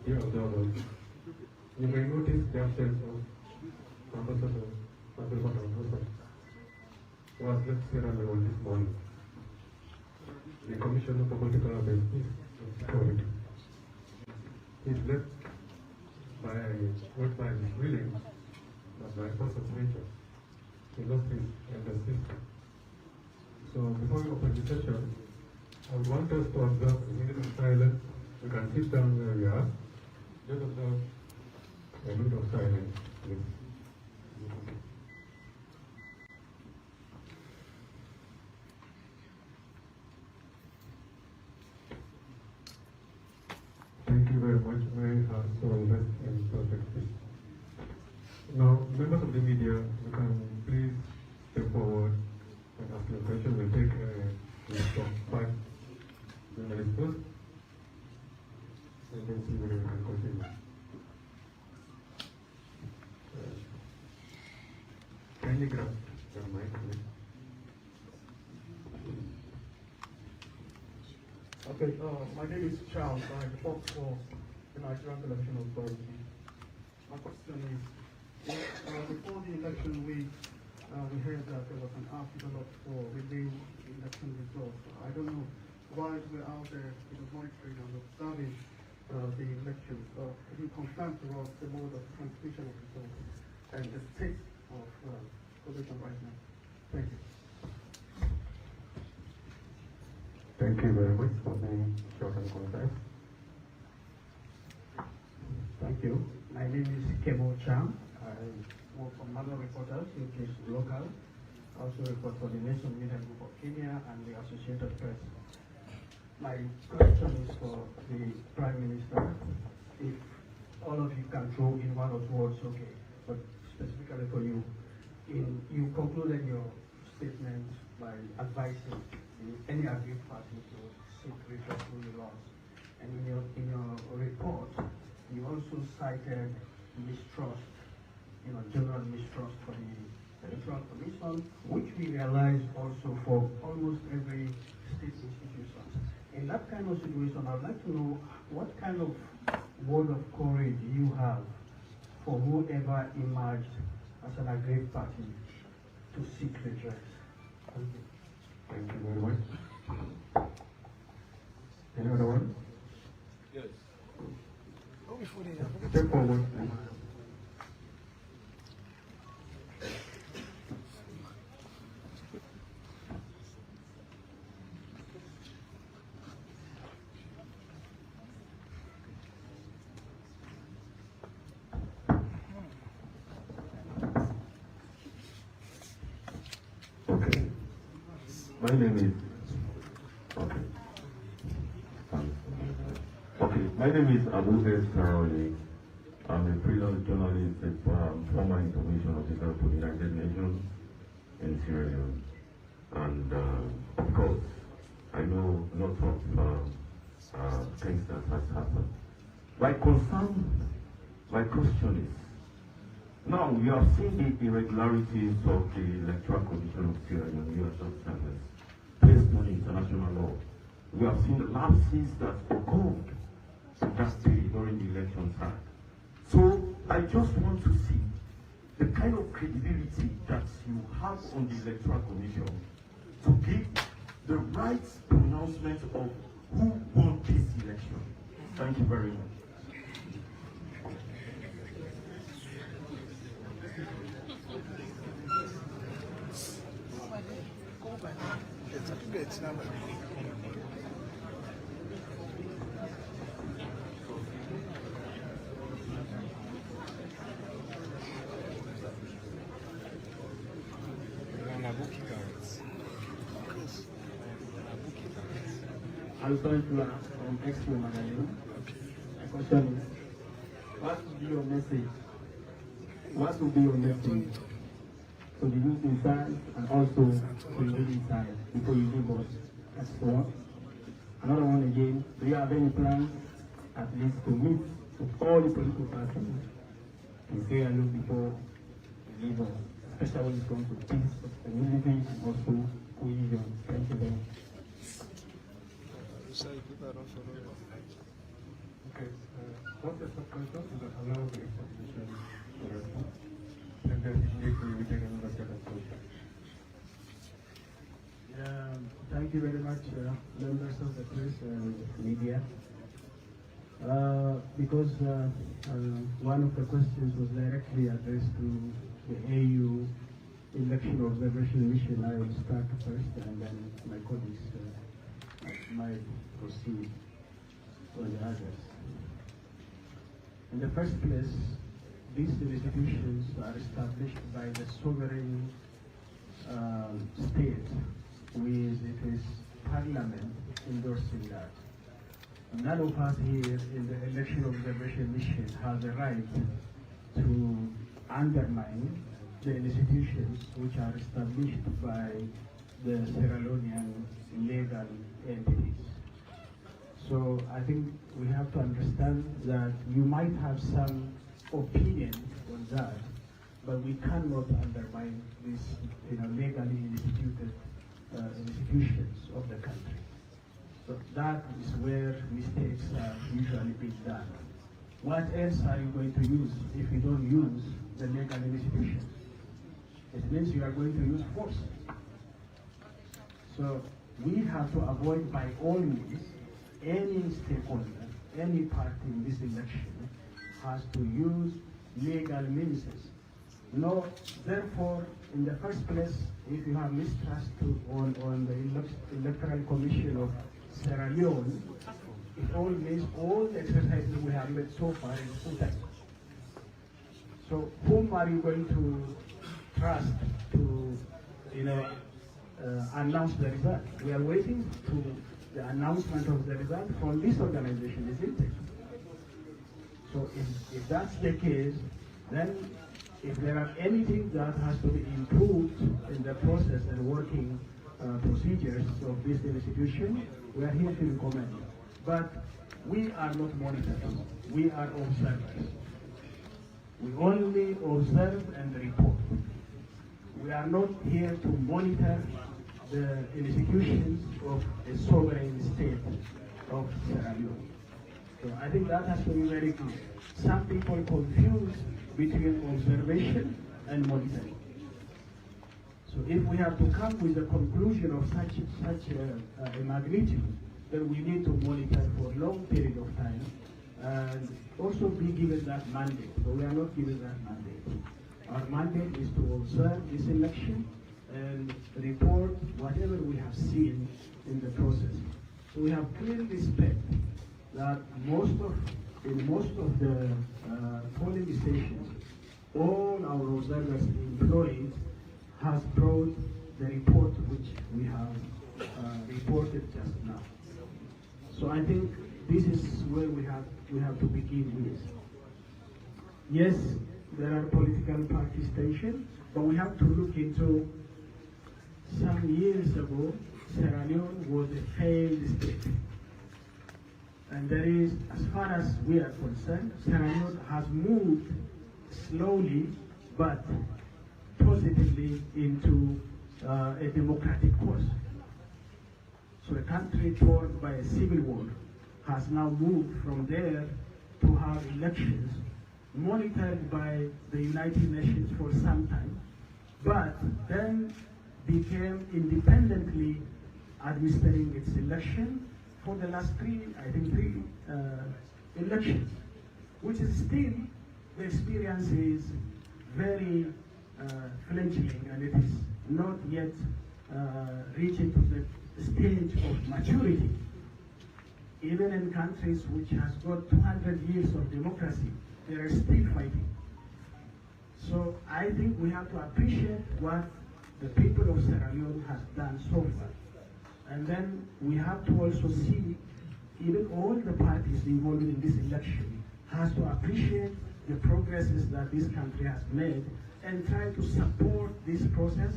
dear observers, you may notice the absence of Ambassador was left Sierra Leone this morning. The Commissioner for Political Affairs is security. He is left not by his willing, but by force of nature. He lost his elder sister. So before we open the session, I would want us to observe a minute of silence. We can sit down where we are. Just observe a minute of silence, please. Thank you very much. May our soul rest in perfect peace. Now, members of the media, you can please step forward and ask your question. We'll take a list of 5 minutes first, and then see whether we can continue. Kindly grab the mic, please. Okay, my name is Charles. I report for the Nigerian Election Authority. My question is, before the election week, we heard that there was an app developed for relaying election results. I don't know why we're out there monitoring and observing the elections. Can you confirm to us the mode of transmission of results and the state of position right now? Thank you. Thank you very much for being short and concise. Thank you. My name is Kemo Chang. I work for Manual Reporters, which is local. I also report for the Nation Media Group of Kenya and the Associated Press. My question is for the Prime Minister. If all of you can throw in one or two words, okay, but specifically for you, you concluded your statement by advising any aggrieved party to seek redress through the laws. And in your report, you also cited mistrust, general mistrust for the Electoral Commission, which we realize also for almost every state institution. In that kind of situation, I'd like to know what kind of word of courage you have for whoever emerged as an aggrieved party to seek redress. Thank you. Thank you very much. Any other one? Yes. Step forward, please. Okay. My name is my name is Abu S. Karoye. I'm a freelance journalist and former information officer for the United Nations in Sierra Leone. And of course, I know lots of things that has happened. My question is, now we have seen the irregularities of the Electoral Commission of Sierra Leone, U.S. observers, based on international law. We have seen the lapses that occurred that day during the elections had. So I just want to see the kind of credibility that you have on the Electoral Commission to give the right pronouncement of who won this election. Thank you very much. I'm sorry to ask from Expo Magazine. My question is, what would be your message? What would be your message to the youth inside and also to the youth inside before you leave us? That's the one. Another one again, do you have any plans at least to meet with all the political parties in Sierra Leone before you leave us, especially when it comes to peace, stability, and also cohesion? Thank you very much. Okay, what's the subcontract that allows the exposition to respond? And then immediately we take another set of questions. Thank you very much, members of the press and media. Because one of the questions was directly addressed to the AU Election Observation Mission, I will start first and then my colleagues might proceed for the others. In the first place, these institutions are established by the sovereign state, with its parliament endorsing that. None of us here in the Election Observation Mission has the right to undermine the institutions which are established by the Sierra Leonean legal entities. So I think we have to understand that you might have some opinion on that, but we cannot undermine these legally instituted institutions of the country. So that is where mistakes are usually being done. What else are you going to use if you don't use the legal institutions? It means you are going to use force. So we have to avoid by all means any stakeholder, any party in this election has to use legal means. No, therefore, in the first place, if you have mistrust on the Electoral Commission of Sierra Leone, it all means all the exercises we have made so far is futile. So whom are you going to trust to, announce the result? We are waiting to the announcement of the result from this organization, isn't it? So if that's the case, then if there are anything that has to be improved in the process and working procedures of this institution, we are here to recommend. But we are not monitors. We are observers. We only observe and report. We are not here to monitor the institutions of a sovereign state of Sierra Leone. So I think that has to be very clear. Some people confuse between observation and monitoring. So if we have to come with the conclusion of such a magnitude, then we need to monitor for a long period of time and also be given that mandate. But we are not given that mandate. Our mandate is to observe this election and report whatever we have seen in the process. So we have clear respect that in most of the polling stations, all our observers employed has brought the report which we have reported just now. So I think this is where we have to begin with. Yes, there are political party stations, but we have to look into some years ago, Sierra Leone was a failed state. And there is, as far as we are concerned, Sierra Leone has moved slowly but positively into a democratic course. So a country torn by a civil war has now moved from there to have elections monitored by the United Nations for some time, but then became independently administering its election for the last three elections, which is still, the experience is very fledgling, and it is not yet reaching to the stage of maturity. Even in countries which has got 200 years of democracy, they are still fighting. So I think we have to appreciate what the people of Sierra Leone has done so far. And then we have to also see even all the parties involved in this election has to appreciate the progresses that this country has made and try to support this process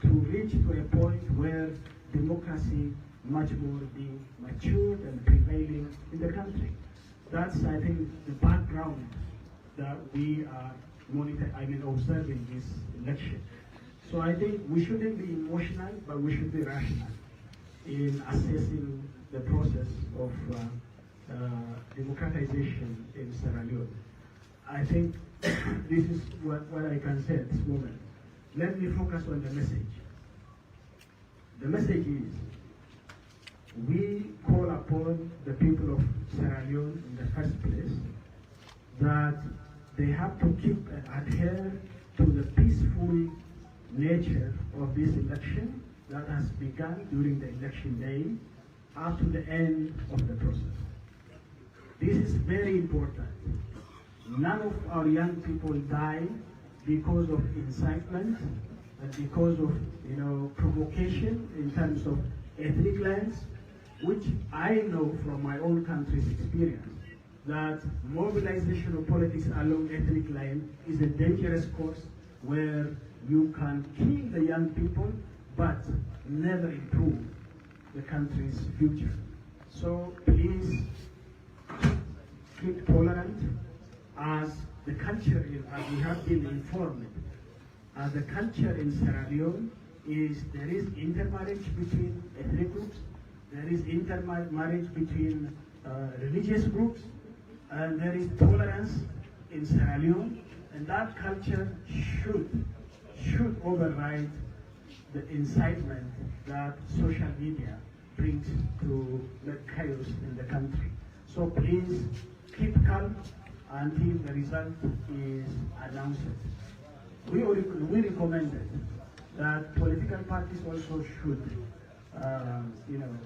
to reach to a point where democracy much more being matured and prevailing in the country. That's, I think, the background that we are observing this election. So I think we shouldn't be emotional, but we should be rational in assessing the process of democratization in Sierra Leone. I think this is what I can say at this moment. Let me focus on the message. The message is, we call upon the people of Sierra Leone in the first place that they have to keep and adhere to the peaceful nature of this election that has begun during the election day up to the end of the process. This is very important. None of our young people die because of incitement and because of provocation in terms of ethnic lines, which I know from my own country's experience, that mobilization of politics along ethnic line is a dangerous course where you can kill the young people but never improve the country's future. So please keep tolerant, as the culture, as we have been informed, as the culture in Sierra Leone is there is intermarriage between ethnic groups, there is intermarriage between religious groups, and there is tolerance in Sierra Leone, and that culture should override the incitement that social media brings to the chaos in the country. So please keep calm until the result is announced. We recommended that political parties also should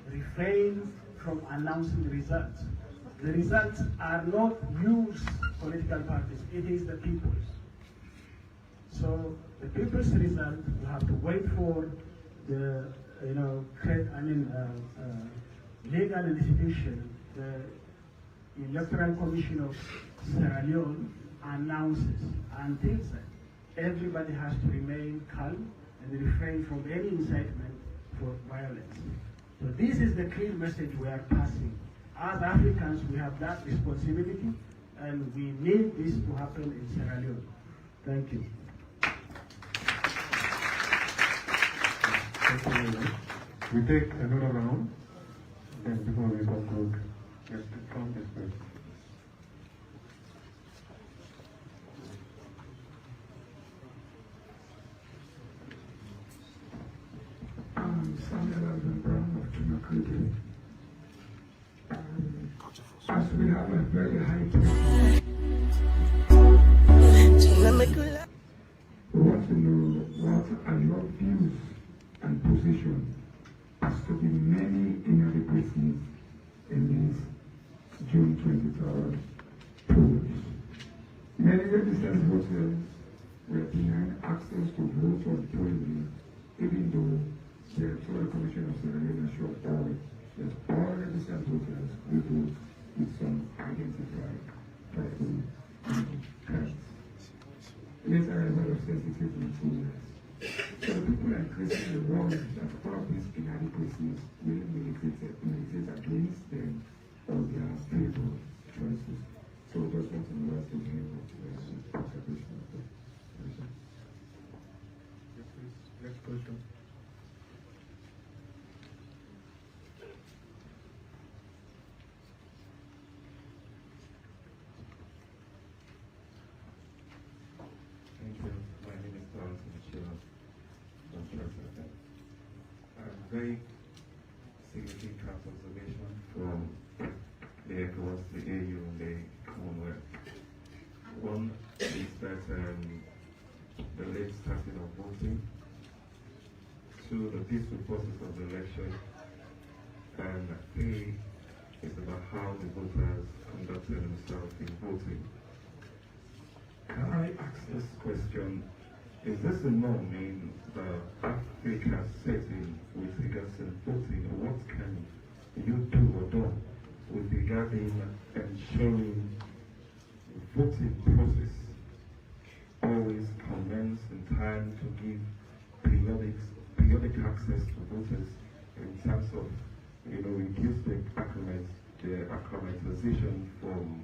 refrain from announcing results. The results are not used political parties, it is the people's. So the people's result, you have to wait for the legal institution, the Electoral Commission of Sierra Leone announces and thinks that everybody has to remain calm and refrain from any incitement for violence. So this is the clear message we are passing. As Africans, we have that responsibility, and we need this to happen in Sierra Leone. Thank you. Thank you very much. We take another round, and before we conclude, let's come this way. As we have a very high we want to know what are your views and position as to the many inadequacies in these June 23rd polls. Many registered voters were denied access to vote on polling, even though the Electoral Commission of Sierra Leone assured all that all registered voters will vote with some identified purple cards. Later, a lot of sensitive materials. So people are increasingly worried that all of these inadequacies will militate against them or their favor choices. So just want to know to hear what the observation of the question. Yes, please. Next question. Very significant observation from the ECOWAS, the AU, and the Commonwealth. One is that the late starting of voting, two, the peaceful process of the election, and three is about how the voters conducted themselves in voting. Can I ask this question? Is this a norm in Africa's setting with regards to voting? What can you do or don't with regarding ensuring the voting process always commence in time to give periodic access to voters in terms of, reduce the acclimatization from,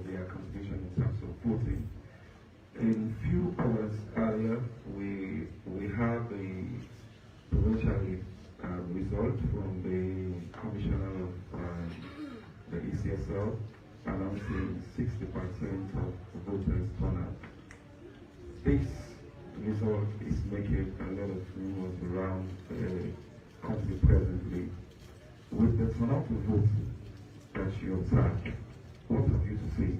their contribution in terms of voting? In few hours earlier, we have a provincial result from the Commissioner of the ECSL announcing 60% of voters turnout. This result is making a lot of rumors around the country presently. With the turnout of votes that you observed, what have you to say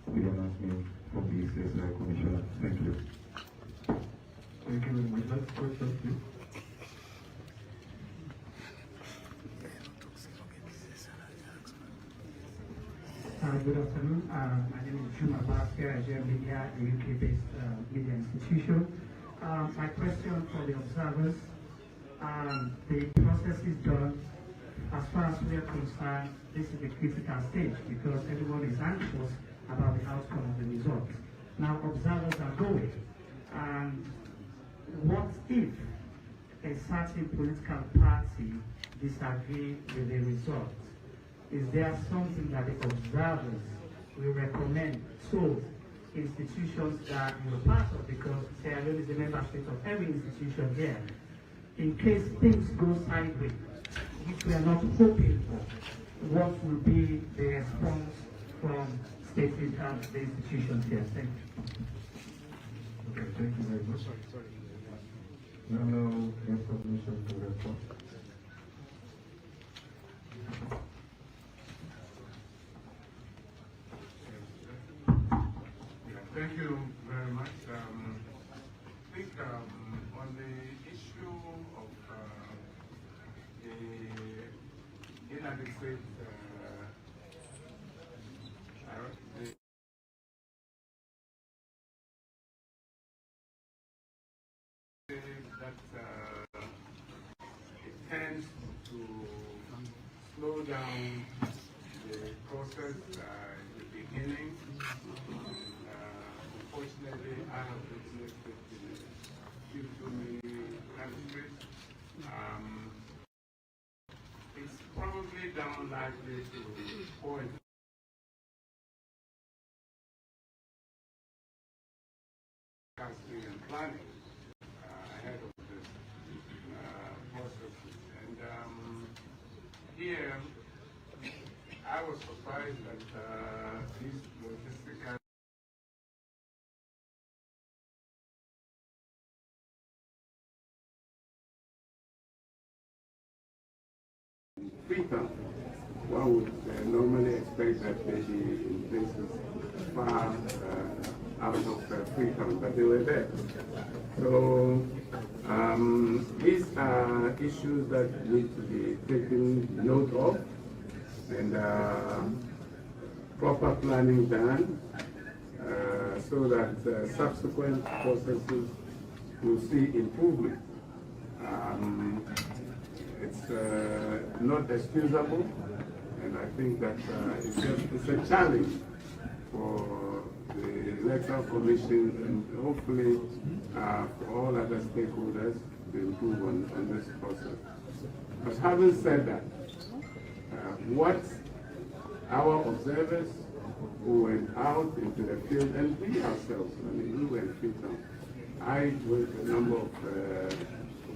with the announcement from the ECSL Commissioner? Thank you. Thank you very much. Next question, please. Good afternoon. My name is Juma Baskia, Nigerian Media, a UK-based media institution. My question for the observers, the process is done. As far as we are concerned, this is a critical stage because everyone is anxious about the outcome of the results. Now, observers are going, and what if a certain political party disagree with the result? Is there something that the observers will recommend to institutions that you're part of, because Sierra Leone is the member state of every institution here, in case things go sideways, which we are not hoping for? What will be the response from the institutions here? Thank you. Okay, thank you very much. Sorry. Now, have permission to respond. Thank you very much. I think on the issue of the inadequate that it tends to slow down the process. The beginning. Unfortunately, I have witnessed it in a few too many countries. It's probably down likely to point casting and planning ahead of this processes. And here, I was surprised that these logistical Freetown. One would normally expect that maybe in places far out of Freetown, but they were there. So these are issues that need to be taken note of and proper planning done so that subsequent processes will see improvement. It's not excusable, and I think that it's a challenge for the Electoral Commission and hopefully for all other stakeholders to improve on this process. But having said that, what our observers who went out into the field, and we ourselves, I mean, we were in Freetown. I went to a number of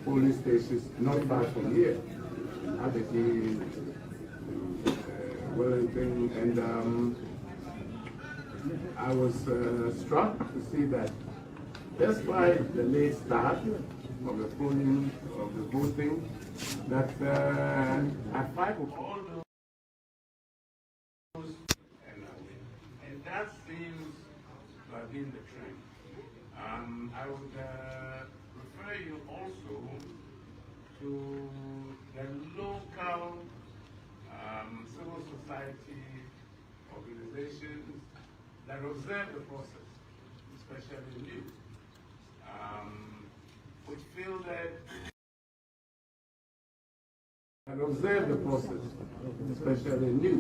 police stations not far from here, Aberdeen, Wellington, and I was struck to see that despite the late start of the polling, of the voting, that at 5 o'clock, and that seems to have been the trend. I would refer you also to the local civil society organizations that observe the process, especially youth, which feel that observe the process, especially new,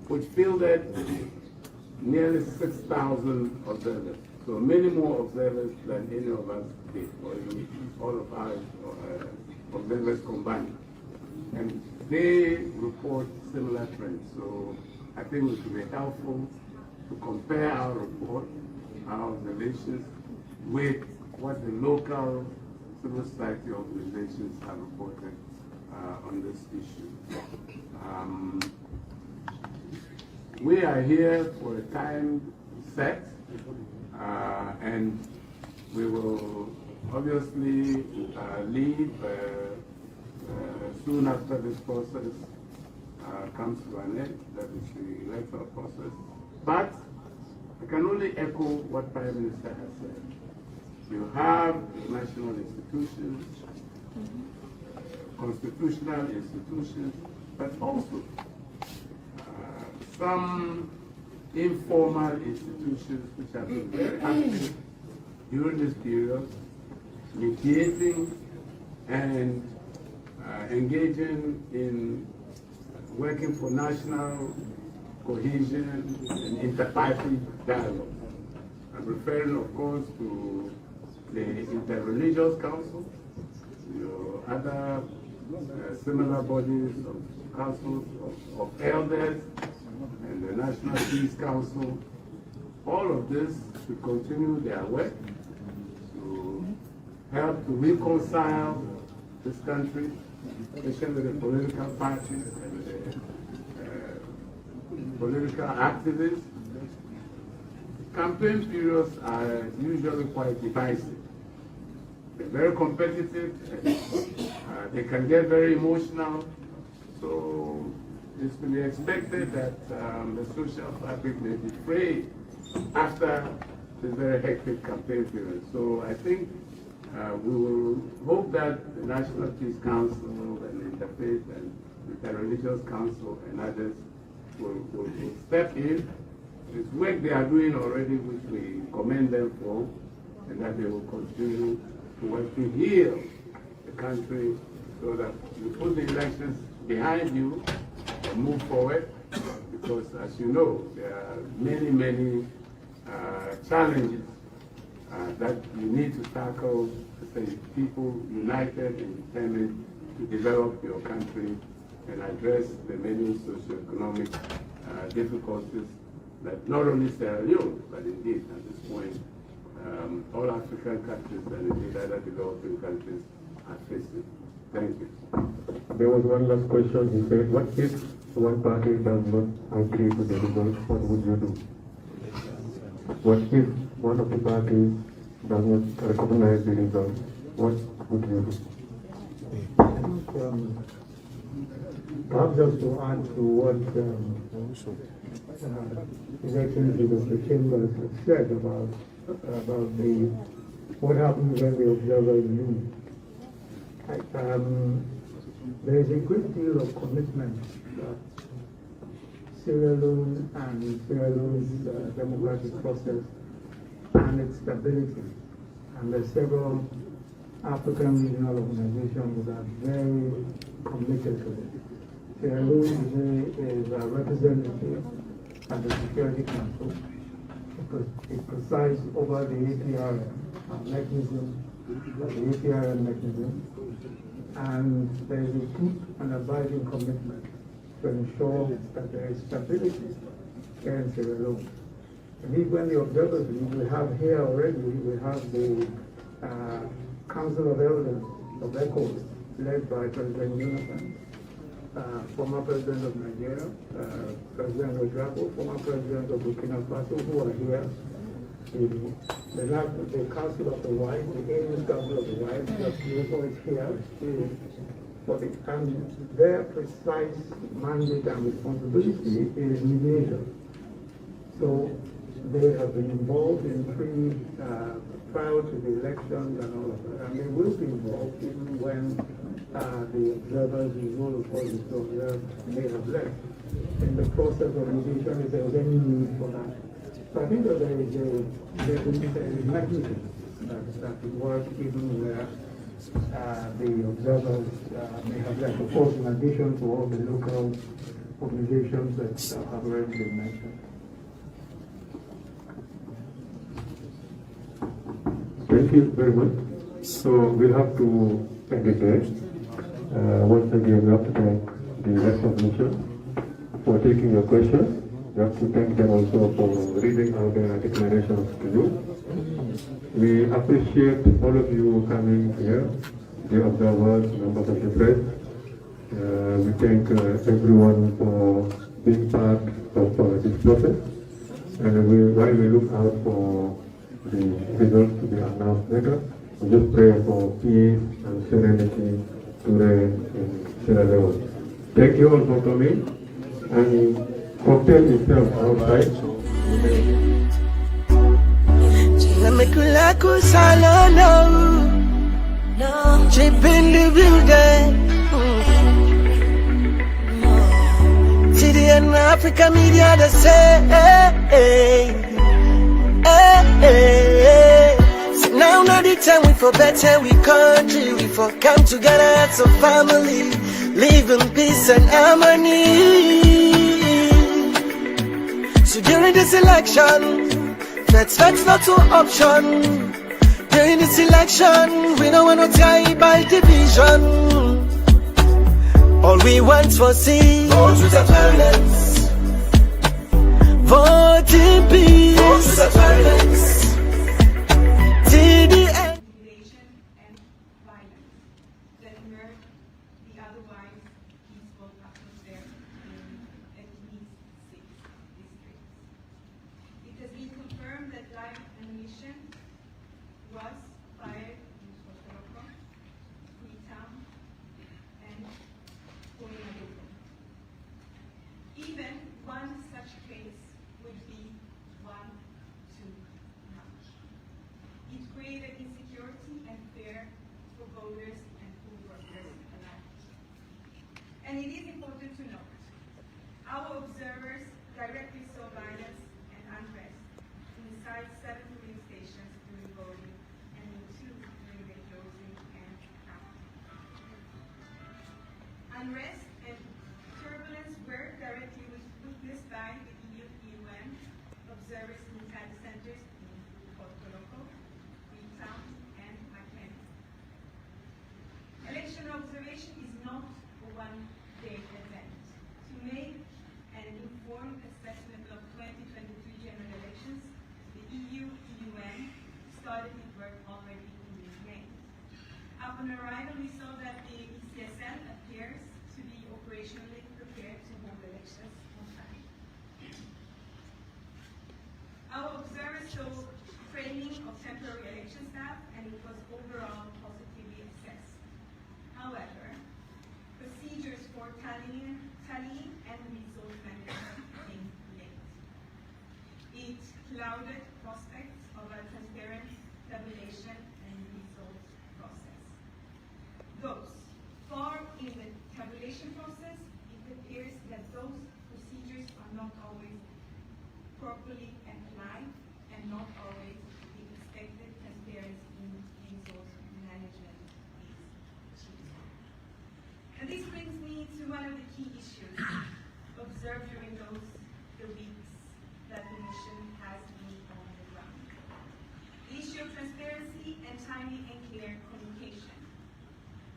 which fielded nearly 6,000 observers. So many more observers than any of us did, or even all of our observers combined. And they report similar trends. So I think it would be helpful to compare our report, our observations, with what the local civil society organizations have reported on this issue. We are here for a time set, and we will obviously leave soon after this process comes to an end, that is the electoral process. But I can only echo what Prime Minister has said. You have national institutions, constitutional institutions, but also some informal institutions which have been very active during this period, mediating and engaging in working for national cohesion and inter-party dialogue. I'm referring, of course, to the Interreligious Council, other similar bodies of councils of elders, and the National Peace Council. All of this to continue their work to help to reconcile this country, especially the political parties and the political activists. Campaign periods are usually quite divisive. They're very competitive, and, they can get very emotional. So it's to be expected that the social fabric may be frayed after this very hectic campaign period. So I think we will hope that the National Peace Council and the Interfaith and the Religious Council and others will step in. It's work they are doing already, which we commend them for, and that they will continue to work to heal the country so that you put the elections behind you and move forward, because, as you know, there are many challenges that you need to tackle as a people united and determined to develop your country and address the many socioeconomic difficulties that not only Sierra Leone, but indeed at this point, all African countries and indeed other developing countries are facing. Thank you. There was one last question. He said, what if one party does not agree with the result? What would you do? What if one of the parties does not recognize the result? What would you do? Perhaps just to add to what His Excellency Dr. Chambers has said about what happens when the observers leave. There is a great deal of commitment that Sierra Leone and Sierra Leone's democratic process and its stability. And there are several African regional organizations that are very committed to it. Sierra Leone is a representative at the Security Council. It presides over the APRM mechanism, and there is a deep and abiding commitment to ensure that there is stability here in Sierra Leone. Indeed, when the observers leave, we have here already, we have the Council of Elders of ECOWAS, led by President Jonathan, former President of Nigeria, President Ouedraogo, former President of Burkina Faso, who are here. The Council of the Wives, the Asian Council of the Wives, that also is here. And their precise mandate and responsibility is mediation. So they have been involved in prior to the elections and all of that, and they will be involved even when the observers who will of course to observe may have left in the process of mediation if there is any need for that. So I think that there is a mechanism that will work even where the observers may have left, of course, in addition to all the local organizations that have already been mentioned. Thank you very much. So we'll have to end it there. Once again, we have to thank the rest of the mission for taking your questions. We have to thank them also for reading out their declarations to you. We appreciate all of you coming here, the observers, members of the press. We thank everyone for being part of this process. And while we look out for the results to be announced later, we just pray for peace and serenity to reign in Sierra Leone. Thank you all for coming, and cocktail itself outside. TDN Africa Media, they say, so now not the time we for better, we country, we for come together as a family, live in peace and harmony. So during this election, that's not an option. During this election, we don't want to tie by division. All we want for see, vote without violence. Vote in peace. Vote without violence. TDN. And violence that emerge the otherwise peaceful atmosphere in at least 6 districts. It has been confirmed that live ammunition was fired in Sotoroko, Freetown, and Coinadoko. Even one such case would be one too much. It created insecurity and fear for voters and poll workers alike. And it is important to note, our observers directly saw violence and unrest inside 7 polling stations during voting and in 2 during the closing and counting. Unrest and turbulence were directly witnessed alongside the EU-UN observers in study centers in Porto Rico, Freetown, and McLean. Election observation is not a one-day event. To make an informed assessment of 2023 general elections, the EU-UN started its work already in May. Upon arrival, we saw that the ECSL appears to be operationally prepared to hold elections on time. Our observers saw training of temporary election staff, and it was overall positively assessed. However, procedures for tallying and result management came late. It clouded prospects of a transparent tabulation and result process. Thus, far in the tabulation process, it appears that those procedures are not always properly applied and not always the expected transparency in result management is achieved. And this brings me to one of the key issues observed during the weeks that the mission has been on the ground. The issue of transparency and timely and clear communication.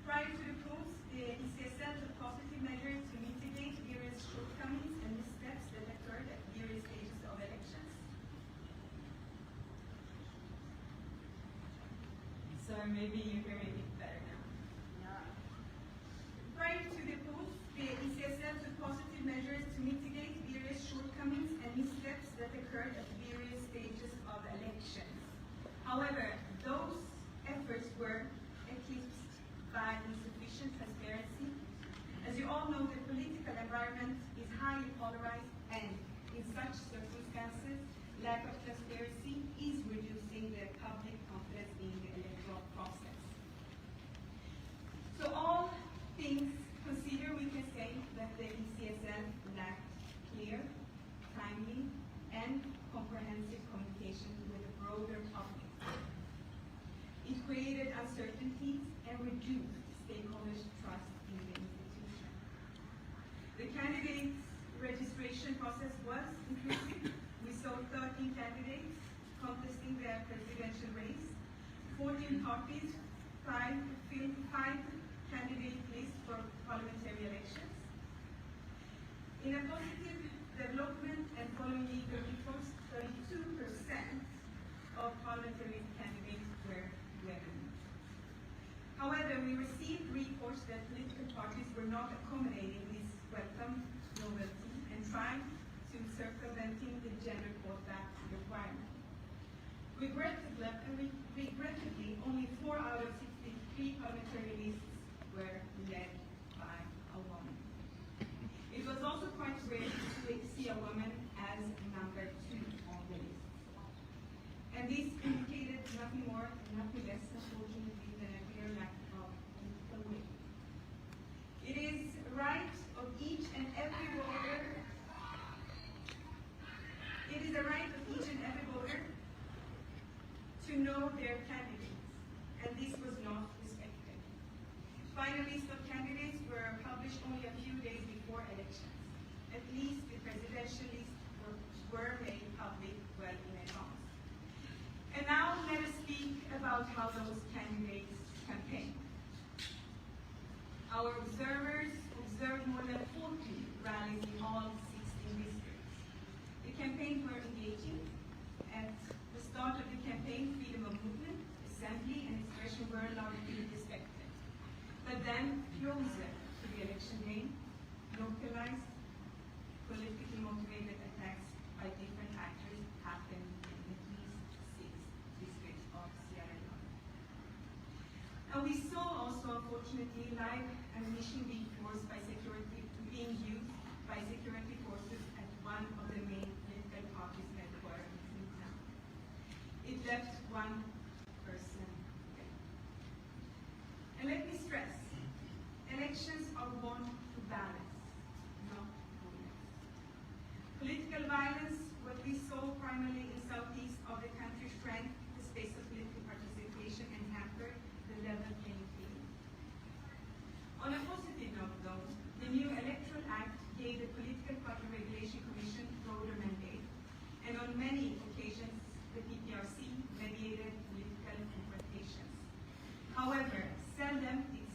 Prior to the polls, the ECSL took positive measures to mitigate various shortcomings and missteps that occurred at various stages of elections. So maybe you hear me better now. Prior to the polls, the ECSL took positive measures to mitigate various shortcomings and missteps that occurred at various stages of elections. However, those efforts were eclipsed by insufficient transparency. As you all know, the political environment is highly polarized, and in such circumstances, lack of transparency is reducing the public confidence in the electoral process. So all things considered, we can say that the ECSL lacked clear, timely, and comprehensive communication with the broader public. It created uncertainties and reduced stakeholders' trust in the institution. The candidates' registration process was inclusive. We saw 13 candidates contesting the presidential race, 14 parties, five candidate lists for parliamentary elections. In a positive development and following legal reforms, 32% of parliamentary candidates were women. However, we received reports that political parties were not accommodating this welcome novelty and trying to circumventing the gender quota requirement. Regrettably, only 4 out of 63 parliamentary lists were led by a woman. It was also quite rare to see a woman as number 2 on the list. And this indicated nothing more and nothing less, unfortunately, than a clear lack of political will. It is right of each and every voter. It is a right of each and every voter to know their candidates, and this was not respected. Final list of candidates were published only a few days before elections. At least the presidential list were made public well in advance. And now let us speak about how those candidates campaigned. Our observers observed more than 40 rallies in all 16 districts. The campaigns were engaging. At the start of the campaign, freedom of movement, assembly, and expression were largely respected. But then, closer to the election day, localized, politically motivated attacks by different actors happened in at least 6 districts of Sierra Leone. And we saw also, unfortunately, live ammunition being used by security forces at one of the main political parties' headquarters in Freetown. It left one person dead. And let me stress, elections are won through balance, not violence. Political violence, what we saw primarily in southeast of the country, shrank the space of political participation and hampered the level playing field. On a positive note, though, the new Electoral Act gave the Political Party Regulation Commission broader mandate, and on many occasions the PPRC mediated political confrontations. However, seldom its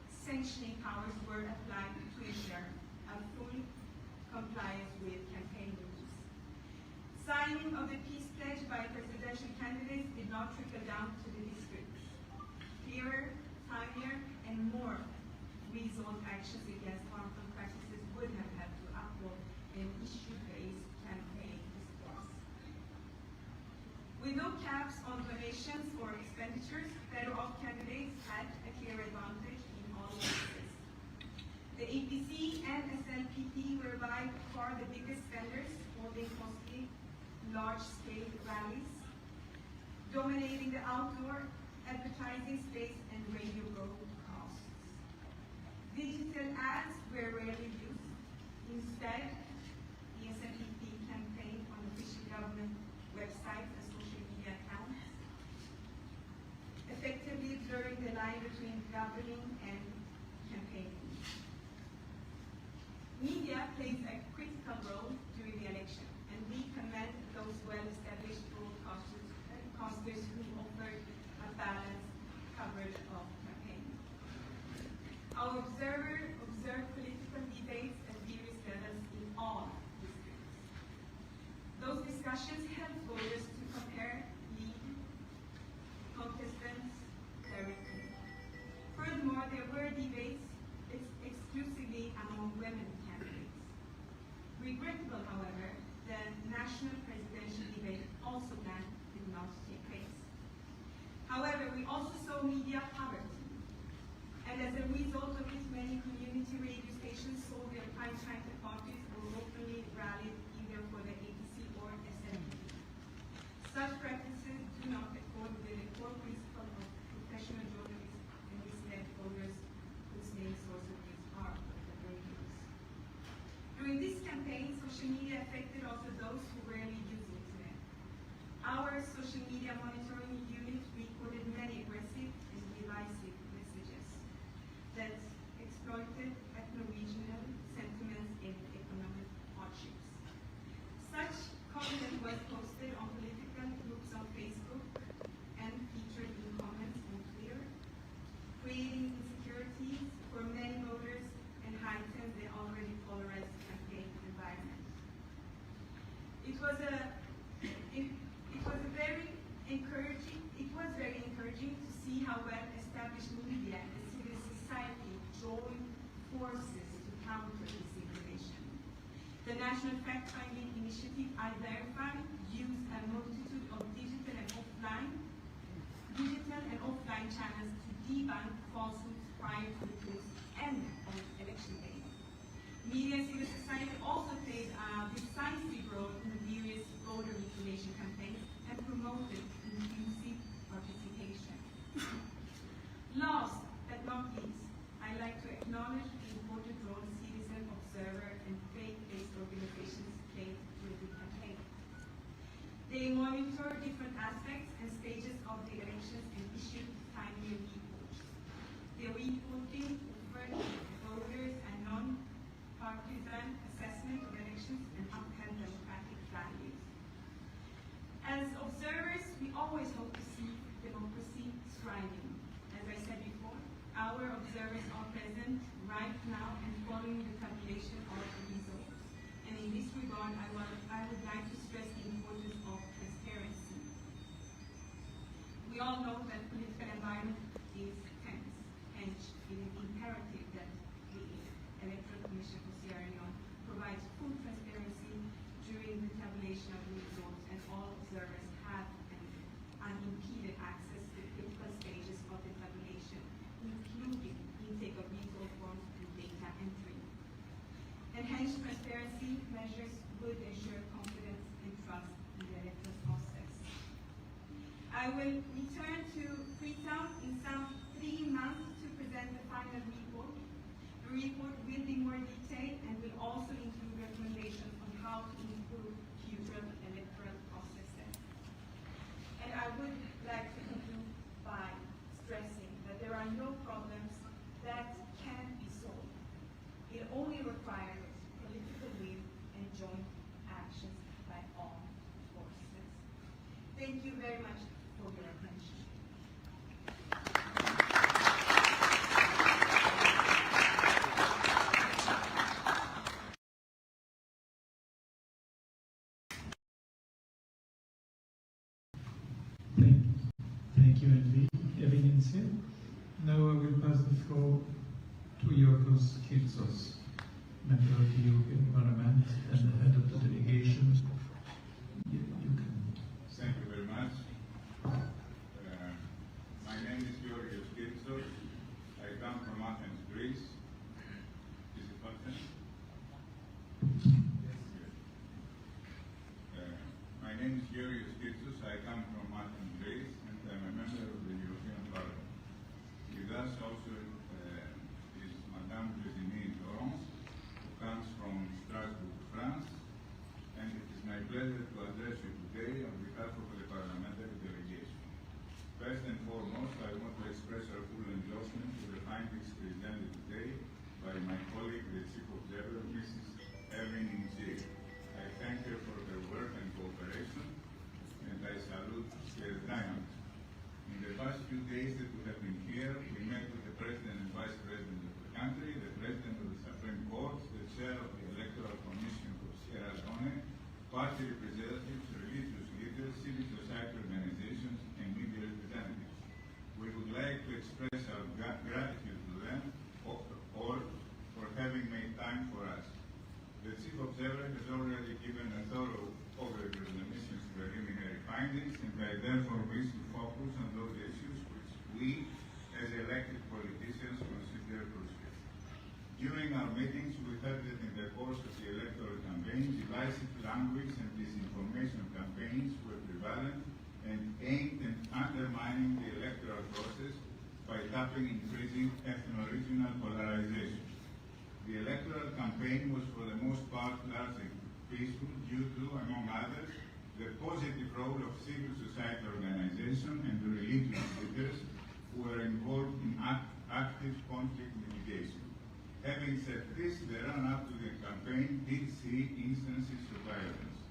sanctioning powers were applied to ensure a full compliance with campaign rules. Signing of the peace pledge by presidential candidates did not trickle down to the districts. Clearer, timelier, and more resolved actions against harmful practices would have had to uphold an issue-based campaign discourse. With no caps on donations or expenditures, better-off candidates had a clear advantage in all cases. The APC and SLPP were by far the biggest spenders, holding costly, large-scale rallies, dominating the outdoor advertising space and radio broadcasts. Digital ads were rarely used. Instead, the SLPP campaigned on official government websites and social media accounts, effectively blurring the line between governing and campaigning. Media plays a critical role during the election, and we commend those well-established broadcasters who offered a balanced coverage of campaigning. Our observers observed political debates at various levels in all districts. Those discussions helped voters to compare lead contestants directly. Furthermore, there were debates exclusively among women candidates. Regrettable, however, the national presidential debate also planned did not take place. However, we also saw media poverty, and as a result of it, many community radio stations sold their prime-time parties or openly rallied either for the APC or SNP. Such practices do not accord with the core principle of professional journalism and mislead voters whose main source of news are the radios. During this campaign, social media affected also those who rarely use the internet. Our social media monitoring unit recorded many aggressive and divisive messages that exploited ethno-regional sentiments and economic hardships. Such content was posted on political groups on Facebook and featured in comments on Twitter, creating insecurities for many voters and heightened the already polarized campaign environment. It was very encouraging to see how well-established media and civil society joined forces to counter disinformation. The National Fact-Finding Initiative, I-Verify, used a multitude of digital and offline channels to debunk falsehoods prior to the polls and on election day. Media and civil society also played a decisive role in the various voter information campaigns and promoted inclusive participation. Last but not least, I'd like to acknowledge the important role citizen observer and faith-based organizations played during the campaign. They monitor different aspects and stages of the elections and issued timely reports. The reporting offered voters a non-partisan assessment of elections and upheld democratic values. As observers, we always hope to see democracy thriving. As I said before, our observers are present right now and following the tabulation of the results. And in this regard, I would like to stress the importance of transparency. We all know that the political environment is tense, hence it is imperative that the Electoral Commission for Sierra Leone provides full transparency during the tabulation of the results, and all observers have an unimpeded access to critical stages of the tabulation, including intake of result forms and data entry. Enhanced transparency measures would ensure confidence and trust in the electoral process. I will return to Freetown in some 3 months to present the final report. The report will be more detailed and will also include recommendations on how to improve future electoral processes. And I would like to conclude by stressing that there are no problems that can be solved. It only requires joint actions by all forces. Thank you very much for your attention. Thank you, Evidencia. Now I will pass the floor to Yorgos Kirtsos, member of the European Parliament and the head of the delegation. You can. Thank you very much. My name is Yorgos Kirtsos. I come from Athens, Greece. Is it Athens? Yes. My name is Yorgos Kirtsos. I come from Athens, Greece, and I'm a member of the European Parliament. With us also is Madame Virginie Laurence, who comes from Strasbourg, France, and it is my pleasure to address you today on behalf of the parliamentary delegation. First and foremost, I want to express our full endorsement to the findings presented today by my colleague, the Chief Observer, Mrs. Erin Inge. I thank her for her work and cooperation, and I salute her dynamism. In the past few days that we have been here, we met with the President and Vice President of the country, the President of the Supreme Court, the Chair of the Electoral Commission of Sierra Leone, party representatives, religious leaders, civil society organizations, and media representatives. We would like to express our gratitude to them all for having made time for us. The Chief Observer has already given a thorough overview of the mission's preliminary findings, and I therefore wish to focus on those issues which we, as elected politicians, consider crucial. During our meetings, we heard that in the course of the electoral campaign, divisive language and disinformation campaigns were prevalent and aimed at undermining the electoral process by tapping increasing ethno-regional polarization. The electoral campaign was for the most part largely peaceful due to, among others, the positive role of civil society organizations and the religious leaders who were involved in active conflict mitigation. Having said this, the run-up to the campaign did see instances of violence.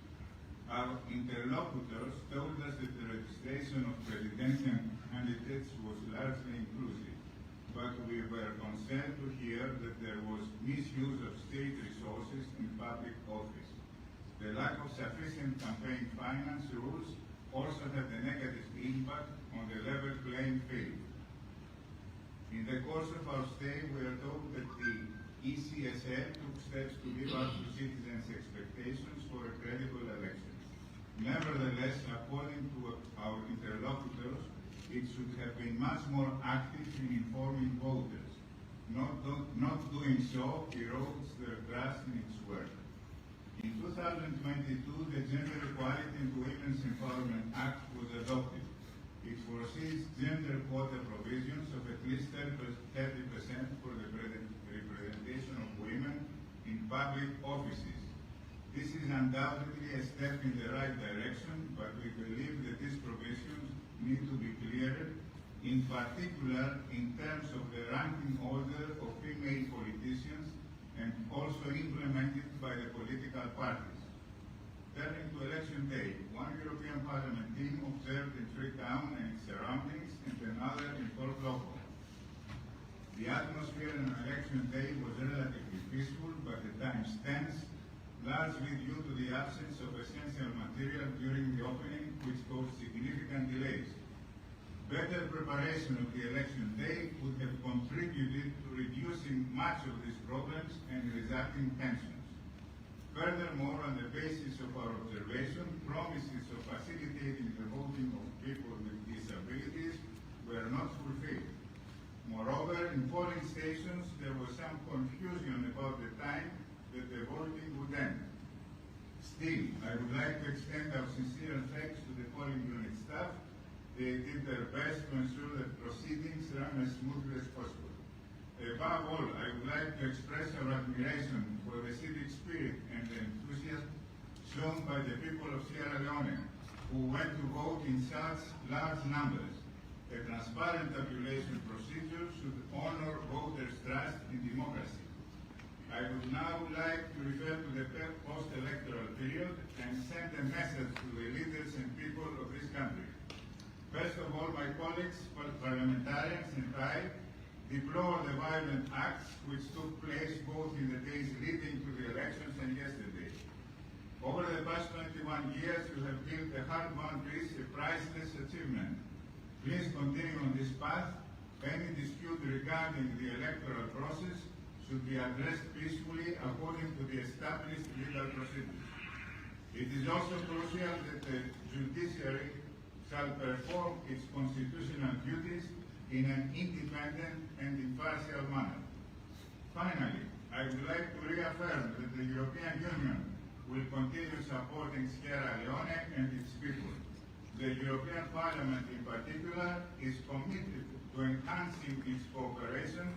Our interlocutors told us that the registration of presidential candidates was largely inclusive, but we were concerned to hear that there was misuse of state resources in public office. The lack of sufficient campaign finance rules also had a negative impact on the level playing field. In the course of our stay, we are told that the ECSL took steps to live up to citizens' expectations for a credible election. Nevertheless, according to our interlocutors, it should have been much more active in informing voters. Not doing so erodes their trust in its work. In 2022, the Gender Equality and Women's Empowerment Act was adopted. It foresees gender quota provisions of at least 30% for the representation of women in public offices. This is undoubtedly a step in the right direction, but we believe that these provisions need to be clearer, in particular in terms of the ranking order of female politicians and also implemented by the political parties. Turning to election day, one European Parliament team observed in Freetown and its surroundings and another in Port Loco. The atmosphere on election day was relatively peaceful, but at times tense, largely due to the absence of essential material during the opening, which caused significant delays. Better preparation of the election day would have contributed to reducing much of these problems and resulting tensions. Furthermore, on the basis of our observation, promises of facilitating the voting of people with disabilities were not fulfilled. Moreover, in polling stations, there was some confusion about the time that the voting would end. Still, I would like to extend our sincere thanks to the polling unit staff. They did their best to ensure that proceedings ran as smoothly as possible. Above all, I would like to express our admiration for the civic spirit and the enthusiasm shown by the people of Sierra Leone, who went to vote in such large numbers. A transparent tabulation procedure should honor voters' trust in democracy. I would now like to refer to the post-electoral period and send a message to the leaders and people of this country. First of all, my colleagues, parliamentarians and I deplore the violent acts which took place both in the days leading to the elections and yesterday. Over the past 21 years, you have built a hard-won peace, a priceless achievement. Please continue on this path. Any dispute regarding the electoral process should be addressed peacefully according to the established legal procedures. It is also crucial that the judiciary shall perform its constitutional duties in an independent and impartial manner. Finally, I would like to reaffirm that the European Union will continue supporting Sierra Leone and its people. The European Parliament in particular is committed to enhancing its cooperation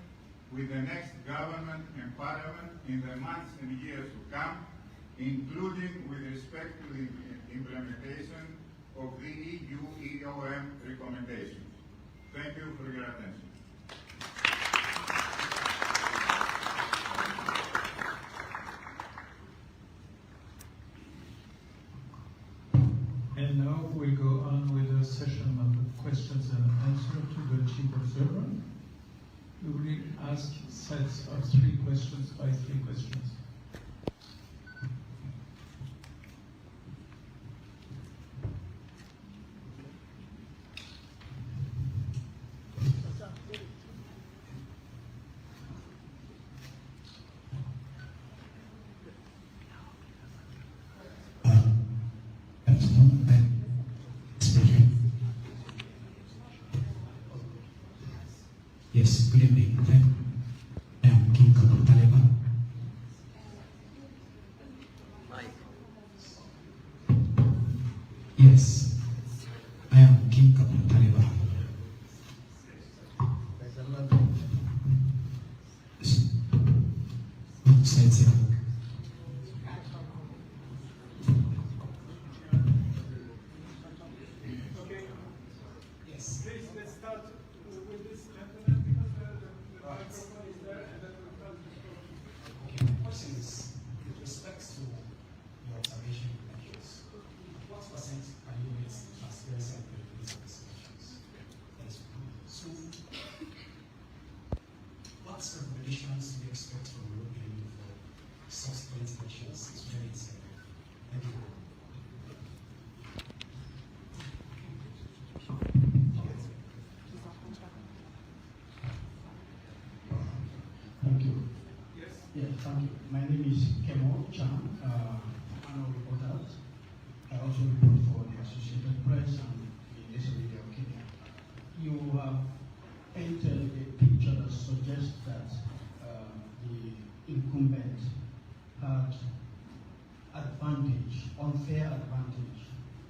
with the next government and parliament in the months and years to come, including with respect to the implementation of the EU EOM recommendations. Thank you for your attention. And now we go on with a session of questions and answers to the Chief Observer. We will ask sets of 3 questions by 3 questions. Yes, good evening. I am King Kabutaleba. Yes, I am King Kabutaleba. Yes. Please, let's start with this gentleman because the microphone is there and then we'll come to you. Okay, my question is with respect to your observation of elections. What percent can you rate the transparency and credibility of these elections? That is one. So, what recommendations do you expect from the European Union for subsequent elections to 2027? Thank you. Thank you. Yes. Yeah, thank you. My name is Kemo Chan. I'm a reporter. I also report for the Associated Press and the Nation Media of Kenya. You have painted a picture that suggests that the incumbent had unfair advantage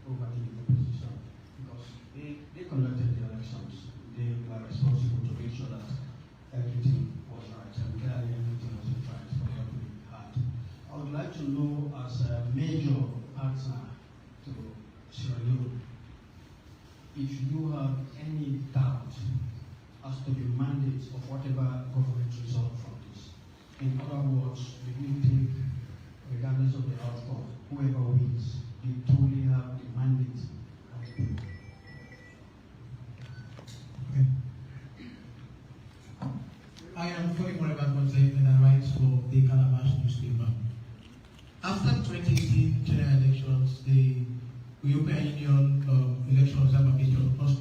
over the opposition because they conducted the elections. They were responsible to make sure that everything was right and clearly everything was right for what we had. I would like to know, as a major partner to Sierra Leone, if you have any doubt as to the mandate of whatever government result from this. In other words, do you think, regardless of the outcome, whoever wins, they truly have the mandate of the people? Okay. I am Kori Morebakonze and I write for the Calabash newspaper. After 2018 general elections, the European Union Election Observer Mission also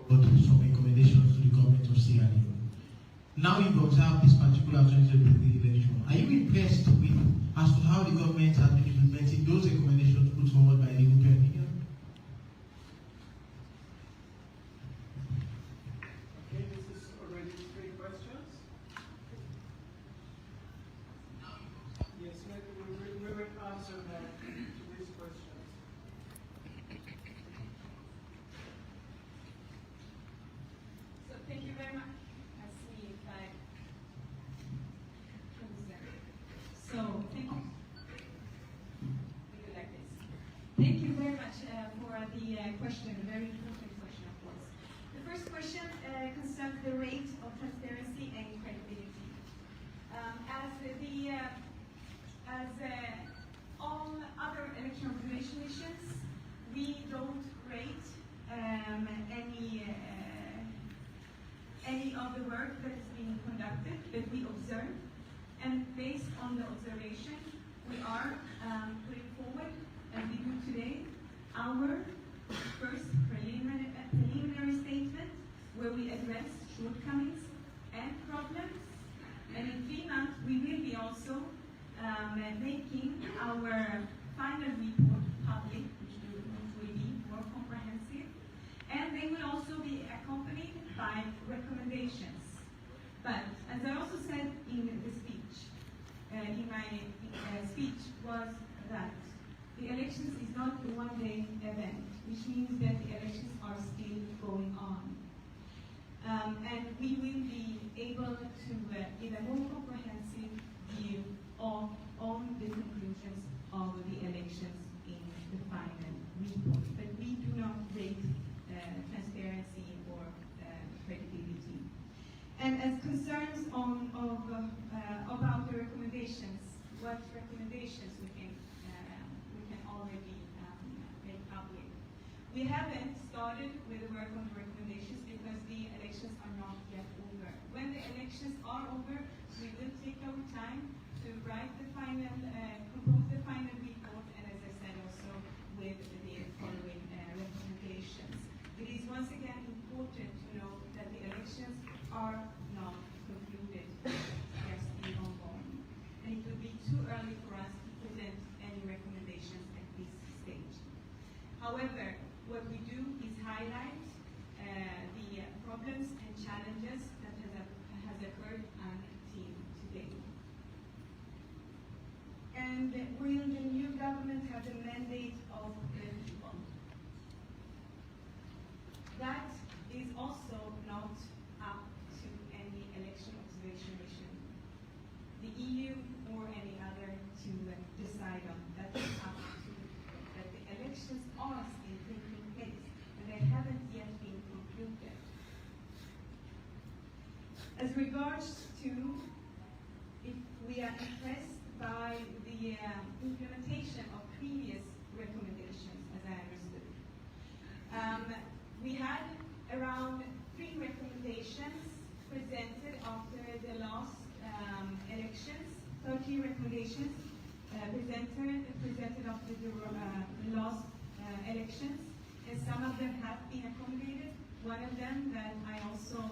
brought some recommendations to the government of Sierra Leone. Now you've observed this particular 2023 election. Are you impressed with as to how the government has been implementing those recommendations put forward by the European Union? Okay, this is already 3 questions. Yes, we will answer now to these questions. So thank you very much. I see if I So thank you. We do like this. Thank you very much for the question, a very important question, of course. The first question concerns the rate of transparency and credibility. As the And based on the observation, we are putting forward, as we do today, our first preliminary statement where we address shortcomings and problems. And in 3 months, we will be also making our final report public, which will be more comprehensive. And they will also be accompanied by recommendations. But as I also said in the speech, in my speech, was that the elections is not a one-day event, which means that the elections are still going on. And we will be able to give a more comprehensive view on the conclusions of the elections in the final report. But we do not rate transparency or credibility. And as concerns about the recommendations, what recommendations we can already make public. We haven't started with the work on the recommendations because the elections are not yet over. When the elections are over, we will take our time to write the final, compose the final report, and as I said also with the following recommendations. It is once again important to know that the elections are not concluded. They are still ongoing. And it would be too early for us to present any recommendations at this stage. However, what we do is highlight the problems and challenges that has occurred until today. And will the new government have the mandate of the people? That is also not up to any election observation mission, the EU or any other to decide on. That is up to that the elections are still taking place and they haven't yet been concluded. As regards to if we are impressed by the implementation of previous recommendations, as I understood. We had around 3 recommendations presented after the last elections, 30 recommendations presented after the last elections, and some of them have been accommodated. One of them that I also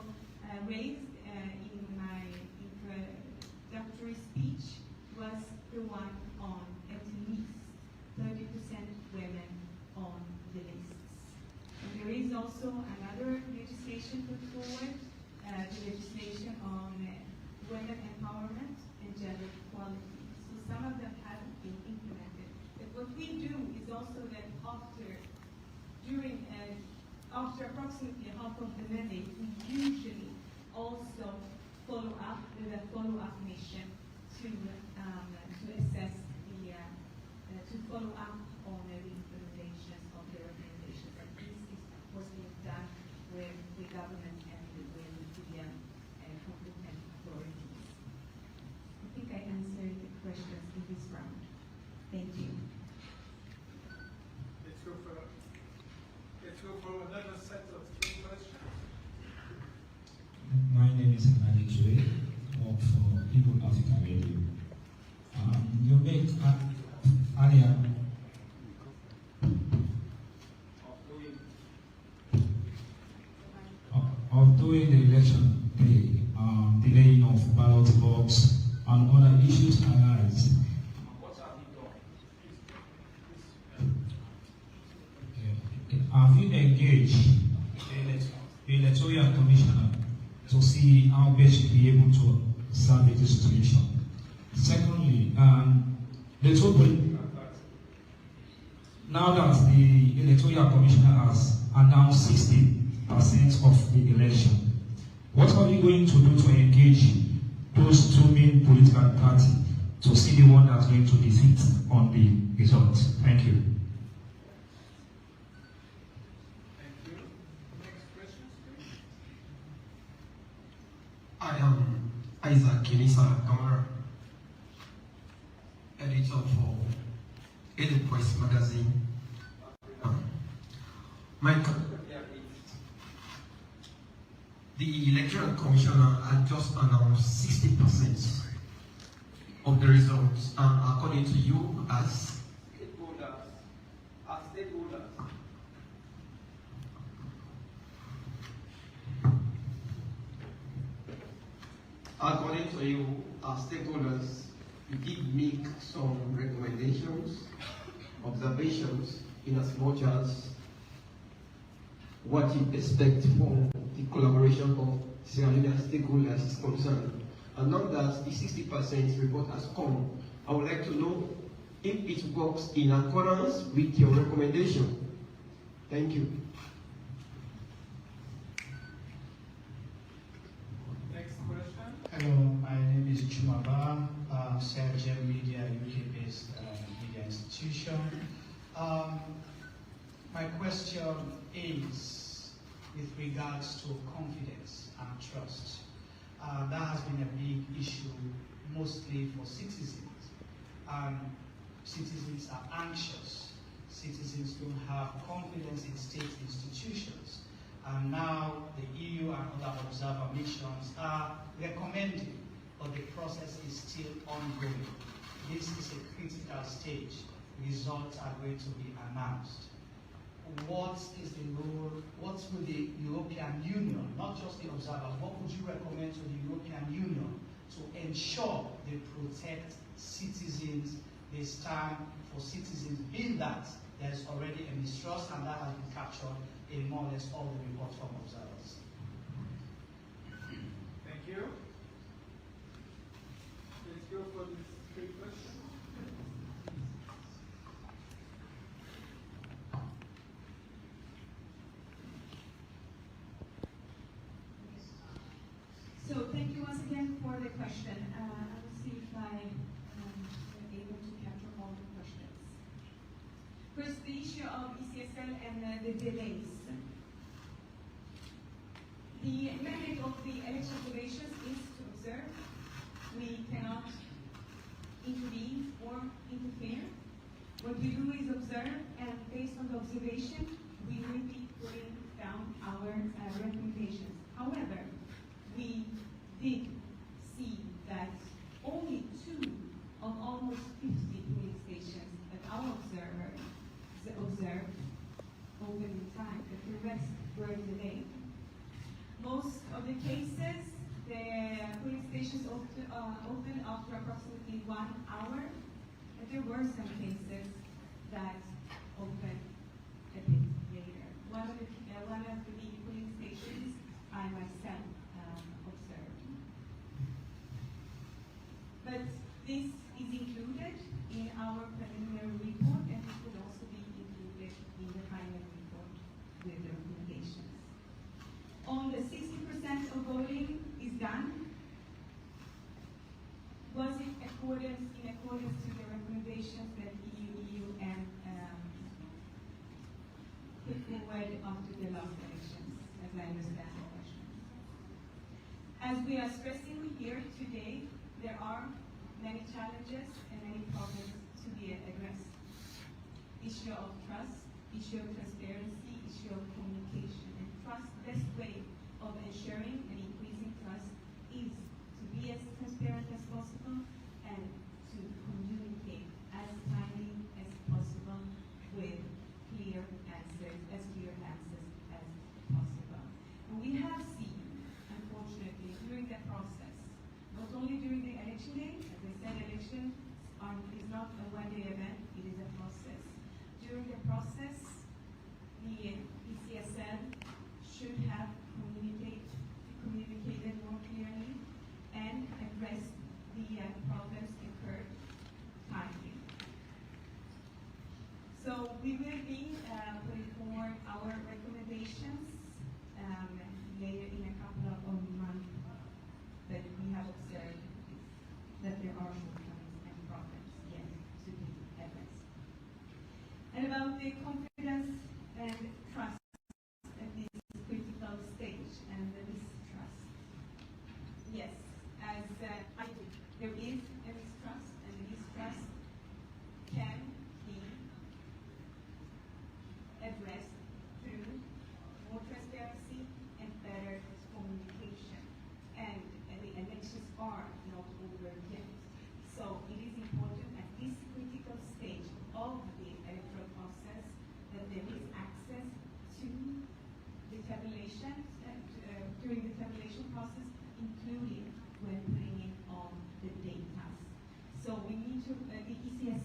raised in my introductory speech was the one on at least 30% women on the lists. And there is also another legislation put forward, the legislation on women empowerment and gender equality. So some of them haven't been implemented. But what we do is also that after approximately half of the mandate, we usually also follow up with a follow-up mission to assess to follow up on the implementations of the recommendations. And this is what's being done with the government and with the competent authorities. I think I answered the questions in this round. Thank you. Let's go for another set of 3 questions. My name is Emmanuel Joy, I work for People Africa Radio. You make earlier of doing the election day, delaying of ballot box and other issues arise. What have you done? Have you engaged the electoral commissioner to see how best to be able to serve the situation? Secondly, now that the electoral commissioner has announced 60% of the election, what are you going to do to engage those 2 main political parties to see the one that's going to defeat on the result? Thank you. I am Isaac Kinisa Kamara, editor for Edit Press magazine. The Electoral Commissioner had just announced 60%. of the results, and according to you as stakeholders. According to you, as stakeholders, you did make some recommendations, observations, in as much as what you expect from the collaboration of Sierra Leone stakeholders is concerned. And now that the 60% report has come, I would like to know if it works in accordance with your recommendation. Thank you. Next question. Hello, my name is Chumaba, Sergio Media, UK-based media institution. My question is with regards to confidence and trust. That has been a big issue, mostly for citizens. Citizens are anxious. Citizens don't have confidence in state institutions. And now the EU and other observer missions are recommending, but the process is still ongoing. This is a critical stage. Results are going to be announced. What is the role, what will the European Union, not just the observers, what would you recommend to the European Union to ensure they protect citizens, they stand for citizens, being that there's already a mistrust and that has been captured in more or less all the reports from observers? Thank you. Let's go for this third question. So thank you once again for the question. I will see if I am able to capture all the questions. First, the issue of ECSL and the delays. The mandate of the election observations is to observe. We cannot intervene or interfere. What we do is observe, and based on the observation, we will be putting down our recommendations. However, we did see that only 2 of almost 50 polling stations that our observers observed opened in time, but the rest were delayed. Most of the cases, the polling stations opened after approximately 1 hour, but there were some cases that opened a bit later. One of the polling stations I myself observed. But this is included in our preliminary report, and it will also be included in the final report with the recommendations. On the 60% of voting is done. Was it in accordance to the recommendations that EU and put forward after the last elections, as I understand the question? As we are stressing here today, there are many challenges and many problems to be addressed. Issue of trust, issue of transparency, issue of communication. And trust, the best way of ensuring and increasing trust is to be as transparent as possible and to communicate as timely as possible with clear answers as possible. And we have seen, unfortunately, during the process, not only during the election day, as I said, election is not a one-day event, it is a process. During the process, the ECSL should have communicated more clearly and addressed the problems occurred timely. So we will be putting forward our recommendations later in a couple of months, but we have observed that there are shortcomings and problems yet to be addressed. And about the confidence and trust at this critical stage and the mistrust. Yes, as I do, there is a mistrust, and the mistrust can be addressed through more transparency and better communication. And the elections are not over yet. So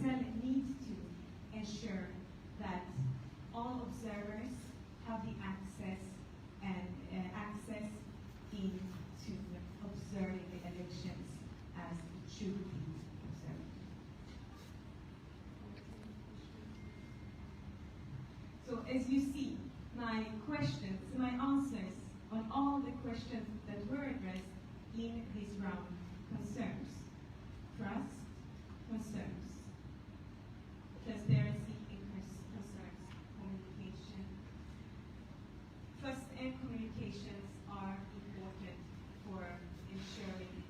cell needs to ensure that all observers have the access into observing the elections as it should be observed. So as you see, my answers on all the questions that were addressed in this round concerns trust, concerns transparency, and concerns communication. Trust and communications are important for ensuring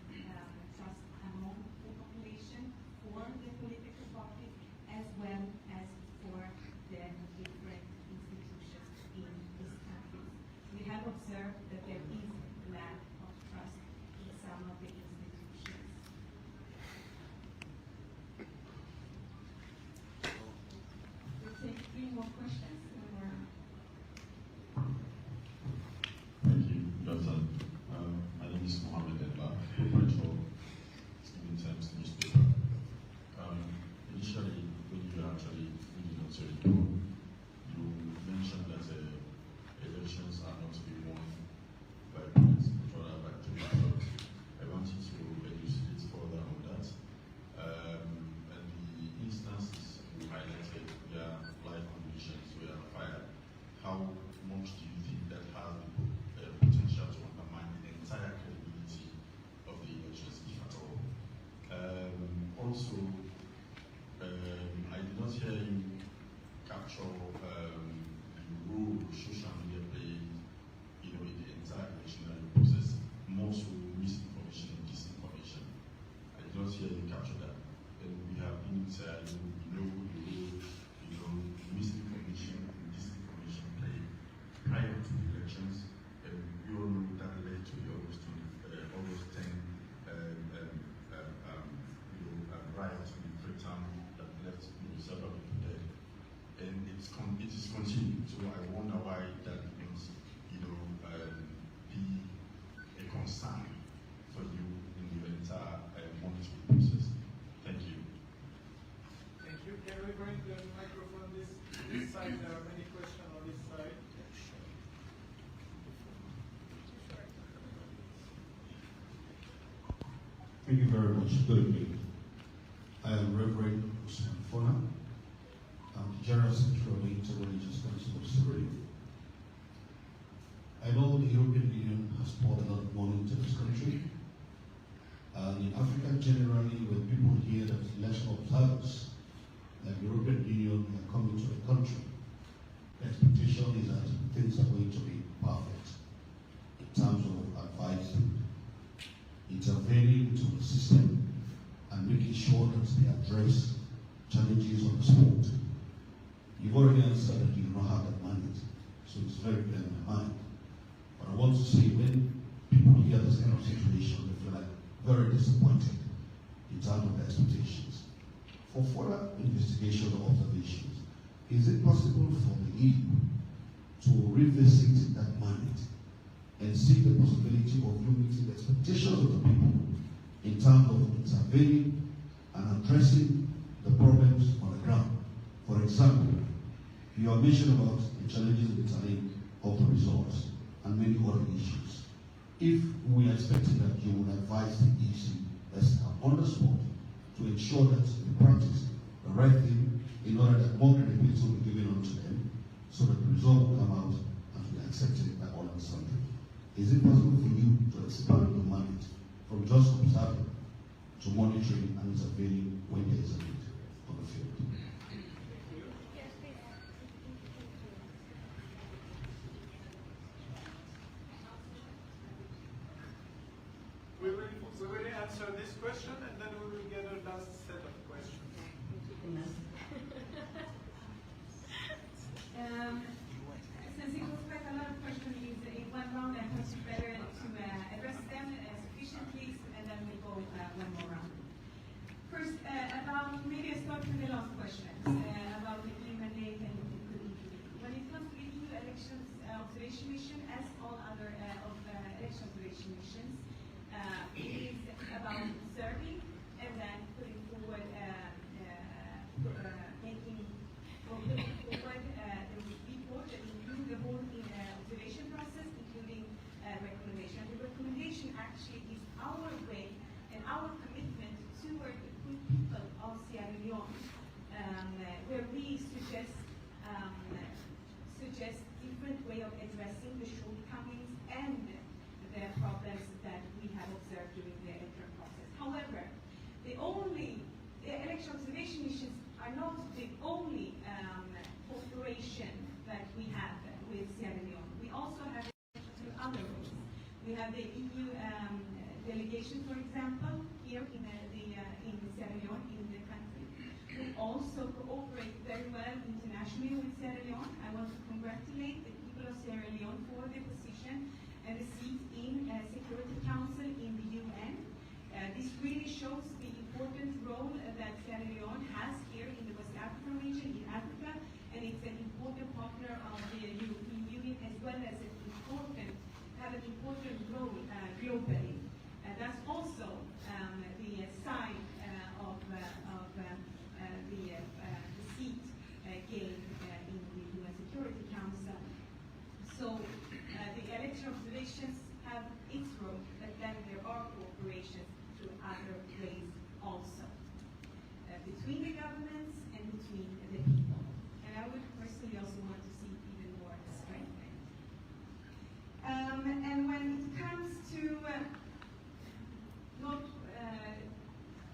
trust among the population, for the political parties, as well as for the different institutions in these countries. We have observed that there is lack of trust in some of the institutions. We'll take 3 more questions. Thank you, Dr. My name is Mohammed Edla, proprietor of Student Times newspaper. Initially, when you actually reading out your report, you mentioned that elections are not to be won by points, but rather by 3 votes. I want you to elucidate further on that. And the instances you highlighted, where life conditions were fired, how much do you think that has the potential to undermine the entire credibility of the elections, if at all? Also, I did not hear you capture the role social media played, in the entire electionary process, more so misinformation and disinformation. I did not hear you capture that. And we have been the role, misinformation and disinformation played prior to the elections, and we all know that led to the August 10 riots in Freetown that left several people dead. And it is continuing. So I wonder why that becomes, be a concern for you in the entire monitoring process. Thank you. Thank you. Can we bring the microphone this side? There are many questions on this side. Thank you very much. Good evening. I am Reverend Usman Fona. I'm the General Secretary of the Interreligious Council of Syria. I know the European Union has poured a lot of money into this country. And in Africa generally, when people hear that election observers like the European Union are coming to the country, the expectation is that things are going to be perfect in terms of advising, intervening into the system, and making sure that they address challenges on the spot. You've already answered that you do not have that mandate, so it's very clear in my mind. But I want to say, when people hear this kind of situation, they feel like very disappointed in terms of their expectations. For further investigation or observations, is it possible for the EU to revisit that mandate and seek the possibility of you meeting the expectations of the people in terms of intervening and addressing the problems on the ground? For example, you have mentioned about the challenges in the tallying of the results and many other issues. If we are expecting that you would advise the EC on the spot to ensure that they practice the right thing in order that more credibility will be given unto them, so that the result will come out and to be accepted by all and sundry. Is it possible for you to expand the mandate from just observing to monitoring and intervening when there is a need on the field? We will answer this question and then we will get a last set of questions. Since it was quite a lot of questions in one round, I thought it's better to address them sufficiently, and then we'll go one more round. First, maybe I start with the last question about the EU mandate and when it comes to the EU elections observation mission, as all other election observation missions, it is about observing and then putting forward way of addressing the shortcomings and the problems that we have observed during the electoral process. However, the election observation missions are not the only cooperation that we have with Sierra Leone. We also have other roles. We have the EU delegation, for example, here in Sierra Leone, in the country. We also cooperate very well internationally with Sierra Leone. I want to congratulate the people of Sierra Leone for their position and the seat in Security Council in the UN. This really shows the important role that Sierra Leone has here in the West African region, in Africa, and it's an important partner of the European Union, as well as an important role globally. That's also the sign of the seat gained in the UN Security Council. So the election observations have its role, but then there are cooperations through other ways also, between the governments and between the people. And I would personally also want to see even more strengthened. And when it comes to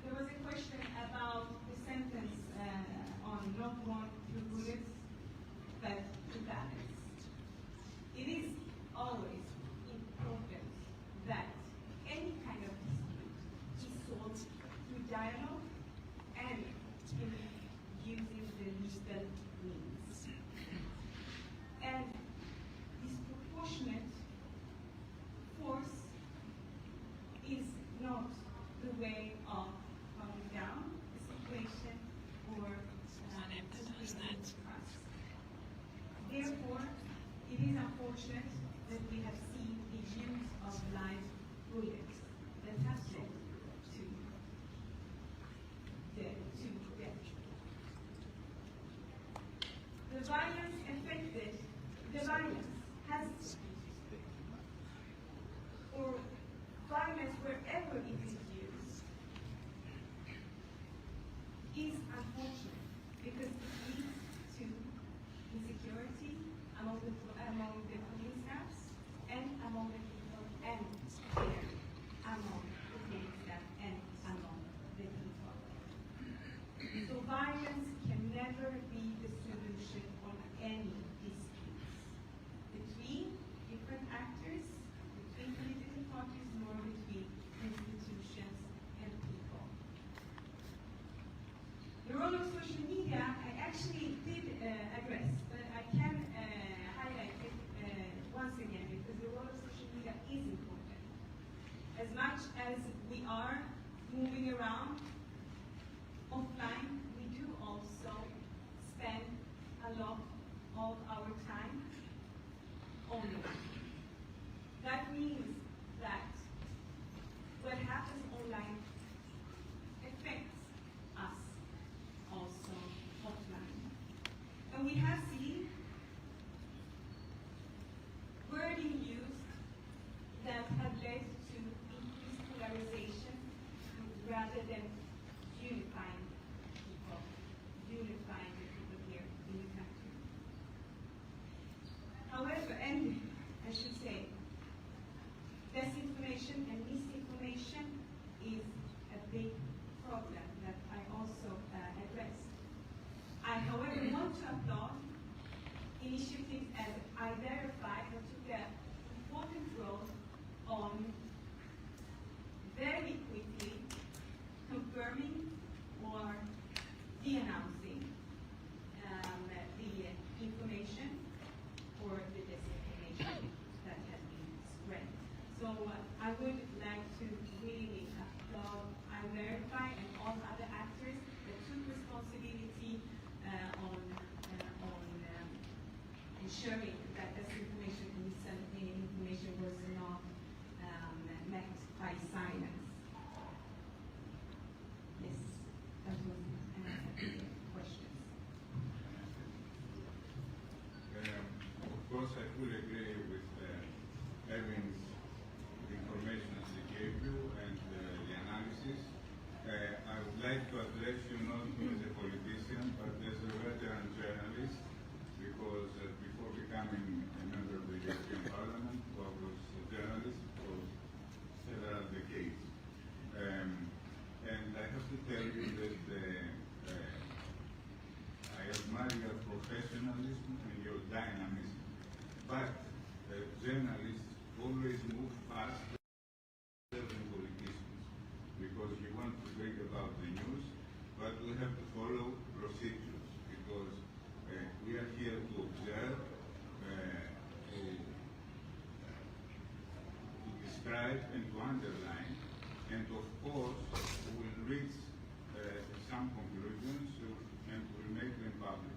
there was a question about the sentence on not one through bullets, but to balance. It is always important that any kind of dispute is solved through dialogue and using the legal means. And disproportionate force is not the way of calming down the situation or trust. Therefore, it is unfortunate that we have seen the use of live bullets that have led to death. The violence has, or violence wherever it is used, is unfortunate because it leads to insecurity among the police staffs and among the people and among the police staff and among the people. So violence can never be the solution on any disputes between different actors, between political parties, nor between institutions and people. The role of social media, I actually did address, but I can highlight it once again, because the role of social media is important. As much as we are moving around offline, we do also spend a lot of our time online. That means that what happens online affects us also offline. And we have seen wording used that have led to increased polarization rather than unifying the people here in the country. However, and I should say, disinformation and misinformation is a big problem that I also addressed. I, however, want to applaud initiatives as I verified that took an important role on very quickly confirming or de-announcing the information or the disinformation that has been spread. So I would like to really applaud iVerify and all other actors that took responsibility on ensuring that disinformation and misinformation was not met by silence. Yes, that was questions. Of course, I fully agree with having the information as they gave you and the analysis. I would like to address you not as a politician, but as a veteran journalist, because before becoming a member of to tell you that I admire your professionalism and your dynamism, but journalists always move faster than politicians because you want to bring about the news, but we have to follow procedures because we are here to observe, to describe and to underline, and of course we will reach some conclusions and will make them public.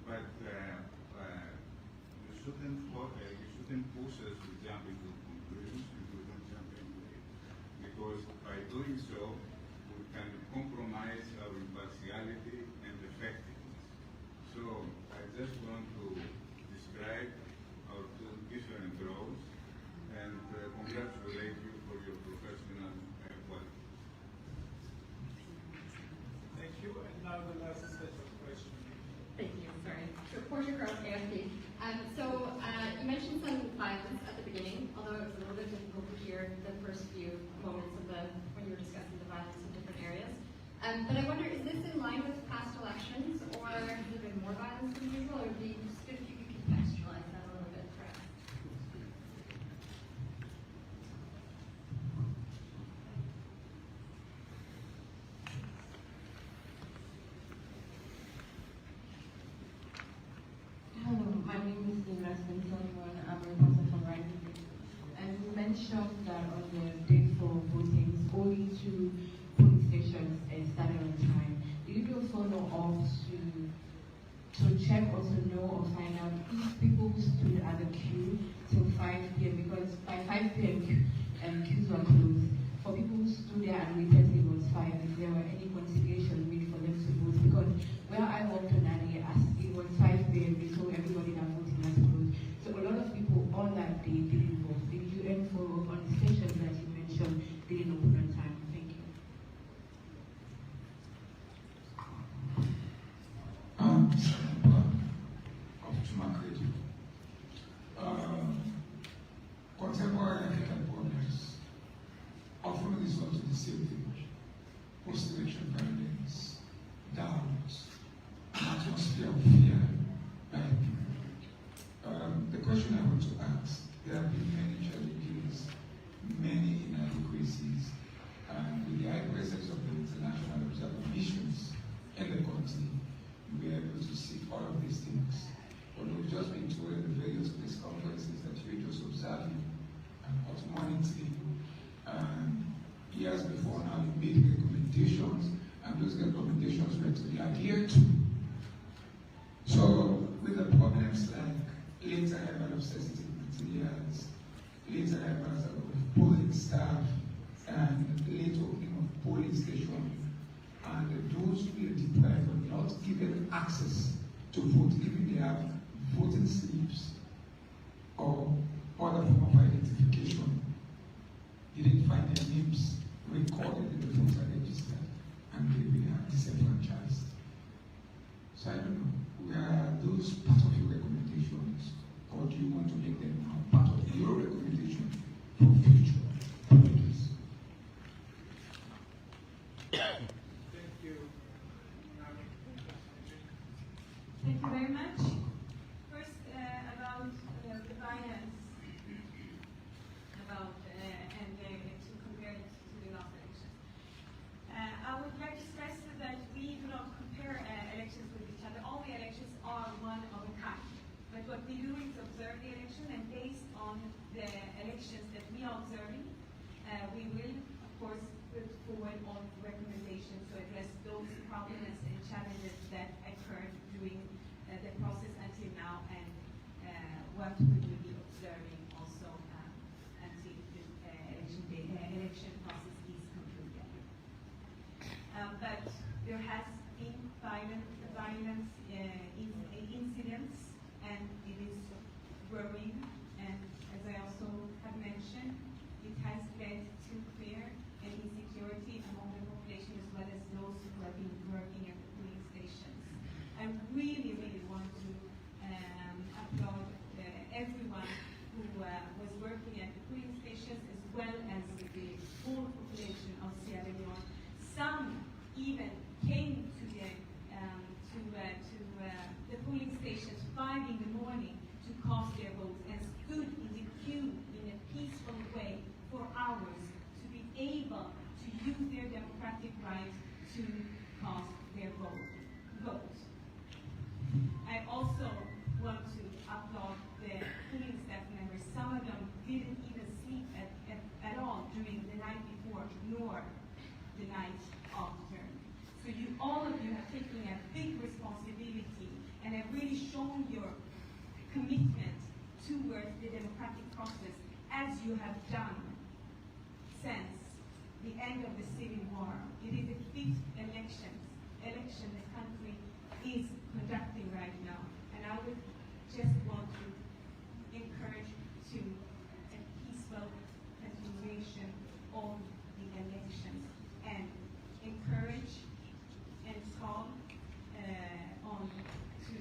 But you shouldn't push us to jump into conclusions if we don't jump into it. Because by doing so, we can compromise our impartiality and effectiveness. So I just want to describe our two different roles and congratulate you for your professional quality. Thank you. And now the last set of questions. Thank you. Sorry. So, Portia Cross, AFP. You mentioned some violence at the beginning, although it was a little bit difficult to hear the first few moments of when you were discussing the violence in different areas. But I wonder, is this in line with past elections, or has there been more violence than usual, or would be just good if you could contextualize that a little bit for us? Hello, my name is Nina Simpson. I'm a reporter from Rising. And you mentioned that on the day for voting, only 2 polling stations started on time. Did you do a follow-up to check or to know or find out if people stood at the queue till 5 p.m. because by 5 p.m. queues were closed. For people who stood there and waited till it was 5, if there were any consideration made for them to vote, because where I worked on that day, as it was 5 p.m., they told everybody that voting was closed. So a lot of people on that day didn't vote. Did you then follow up on the stations that you mentioned didn't open on time? Thank you. Contemporary African problems often result in the same thing: post-election violence, doubt, an atmosphere of fear by people. The question I want to ask: there have been many challenges, many inadequacies, and with the high presence of the international observer missions in the country, we are able to see all of these things. But we've just been told in the various press conferences that we're just observing and not monitoring. Years before now, we made recommendations, and those recommendations were to be adhered to. So, with the problems like late arrival of sensitive materials, late arrivals of polling staff, and late opening of polling stations, and those who are deprived of not given access to vote, even they have voting slips or other form of identification, they didn't find their names recorded in the voter register, and they are disenfranchised. So I don't know, were those part of your recommendations, or do you want to make them now part of your recommendation for future projects? Thank you. Thank you very much. First, about the violence, and to compare it to the last election. I would like to stress that we do not compare elections with each other. All the elections are one of a kind. But what we do is observe the election, and based on the elections that we are observing, we will, of course, put forward all recommendations to address those problems and challenges that occurred during the process until now, and what we will be observing also until the election process is concluded. But there has been violence incidents, and it is growing, and as I also have mentioned, it has led to fear and insecurity among the population as well as those who have been working at the polling stations. I really, really want to applaud everyone who was working at the polling stations as well as the whole population of Sierra Leone. Some stations 5 in the morning to cast their votes and stood in the queue in a peaceful way for hours to be able to use their democratic right to cast their vote. I also want to applaud the polling staff members. Some of them didn't even sleep at all during the night before, nor the night after. So all of you have taken a big responsibility and have really shown your commitment towards the democratic process as you have done since the end of the Civil War. It is the 5th election the country is conducting right now. And I would just want to encourage to a peaceful continuation of the elections and encourage and call on to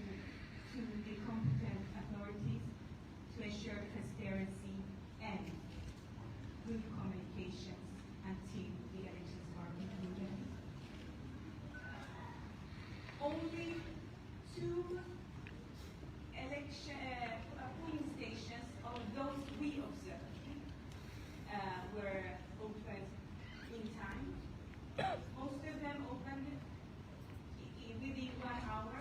the competent authorities to ensure transparency and good communications until the elections are concluded. Only 2 polling stations of those we observed were opened in time. Most of them opened within 1 hour.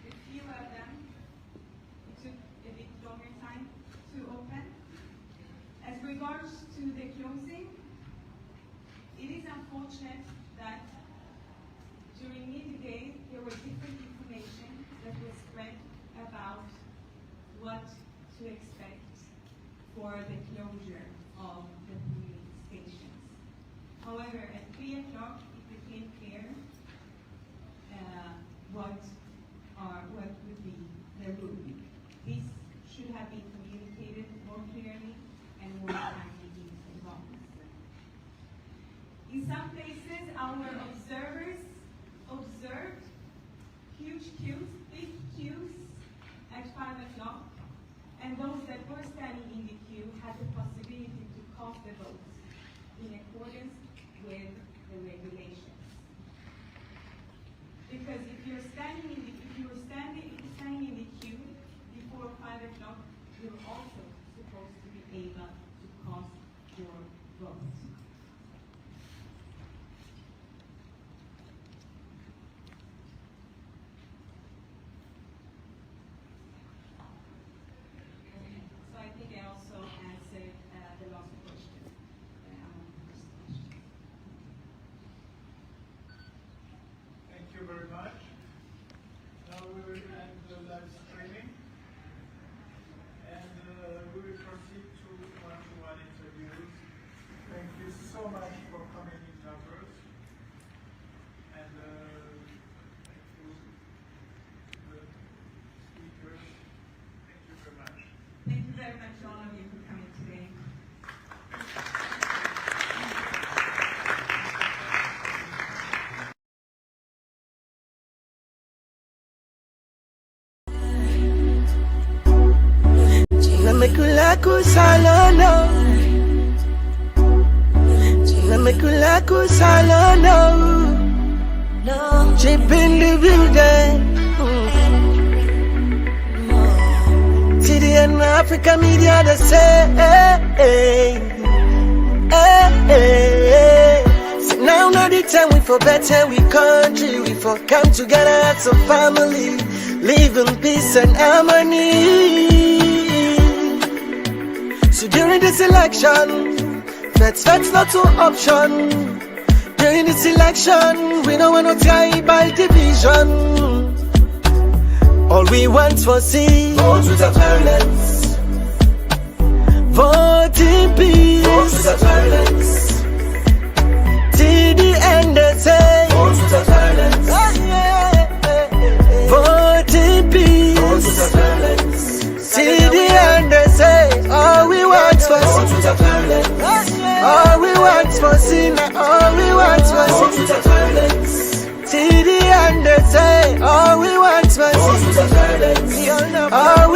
A few of them, it took a bit longer time to open. As regards to the closing, it is unfortunate that during midday there was different information that was spread about what to expect for the closure of the polling stations. However, at 3 o'clock it became clear what would be the rule. This should have been communicated more clearly and more timely in advance. In some places, our observers observed huge queues, big queues at 5 o'clock, and those that were standing in the queue had the possibility to cast their votes in accordance with the regulations. Because if you're standing in the queue before 5 o'clock, you're also supposed to be able to cast your votes. So I think I also answered the last question. Thank you very much. Now we will end the live streaming and we will proceed to one-to-one interviews. Thank you so much for coming in numbers and thank you to the speakers. Thank you very much. Thank you very much, all of you, for coming today. Namekulaku salono, namekulaku salono, chip in the building. TD and Africa Media, they say, so now not the time we for better, we country, we for come together as a family, live in peace and harmony. So during this election, that's not an option. During this election, we don't want no tribal division. All we want for see vote without violence, vote in peace, vote without violence. Till the end they say vote without violence, vote in peace, vote without violence. Till the end they say all we want for vote without violence, all we want for sin, all we want for vote without violence. Till the end they say all we want for sin, all we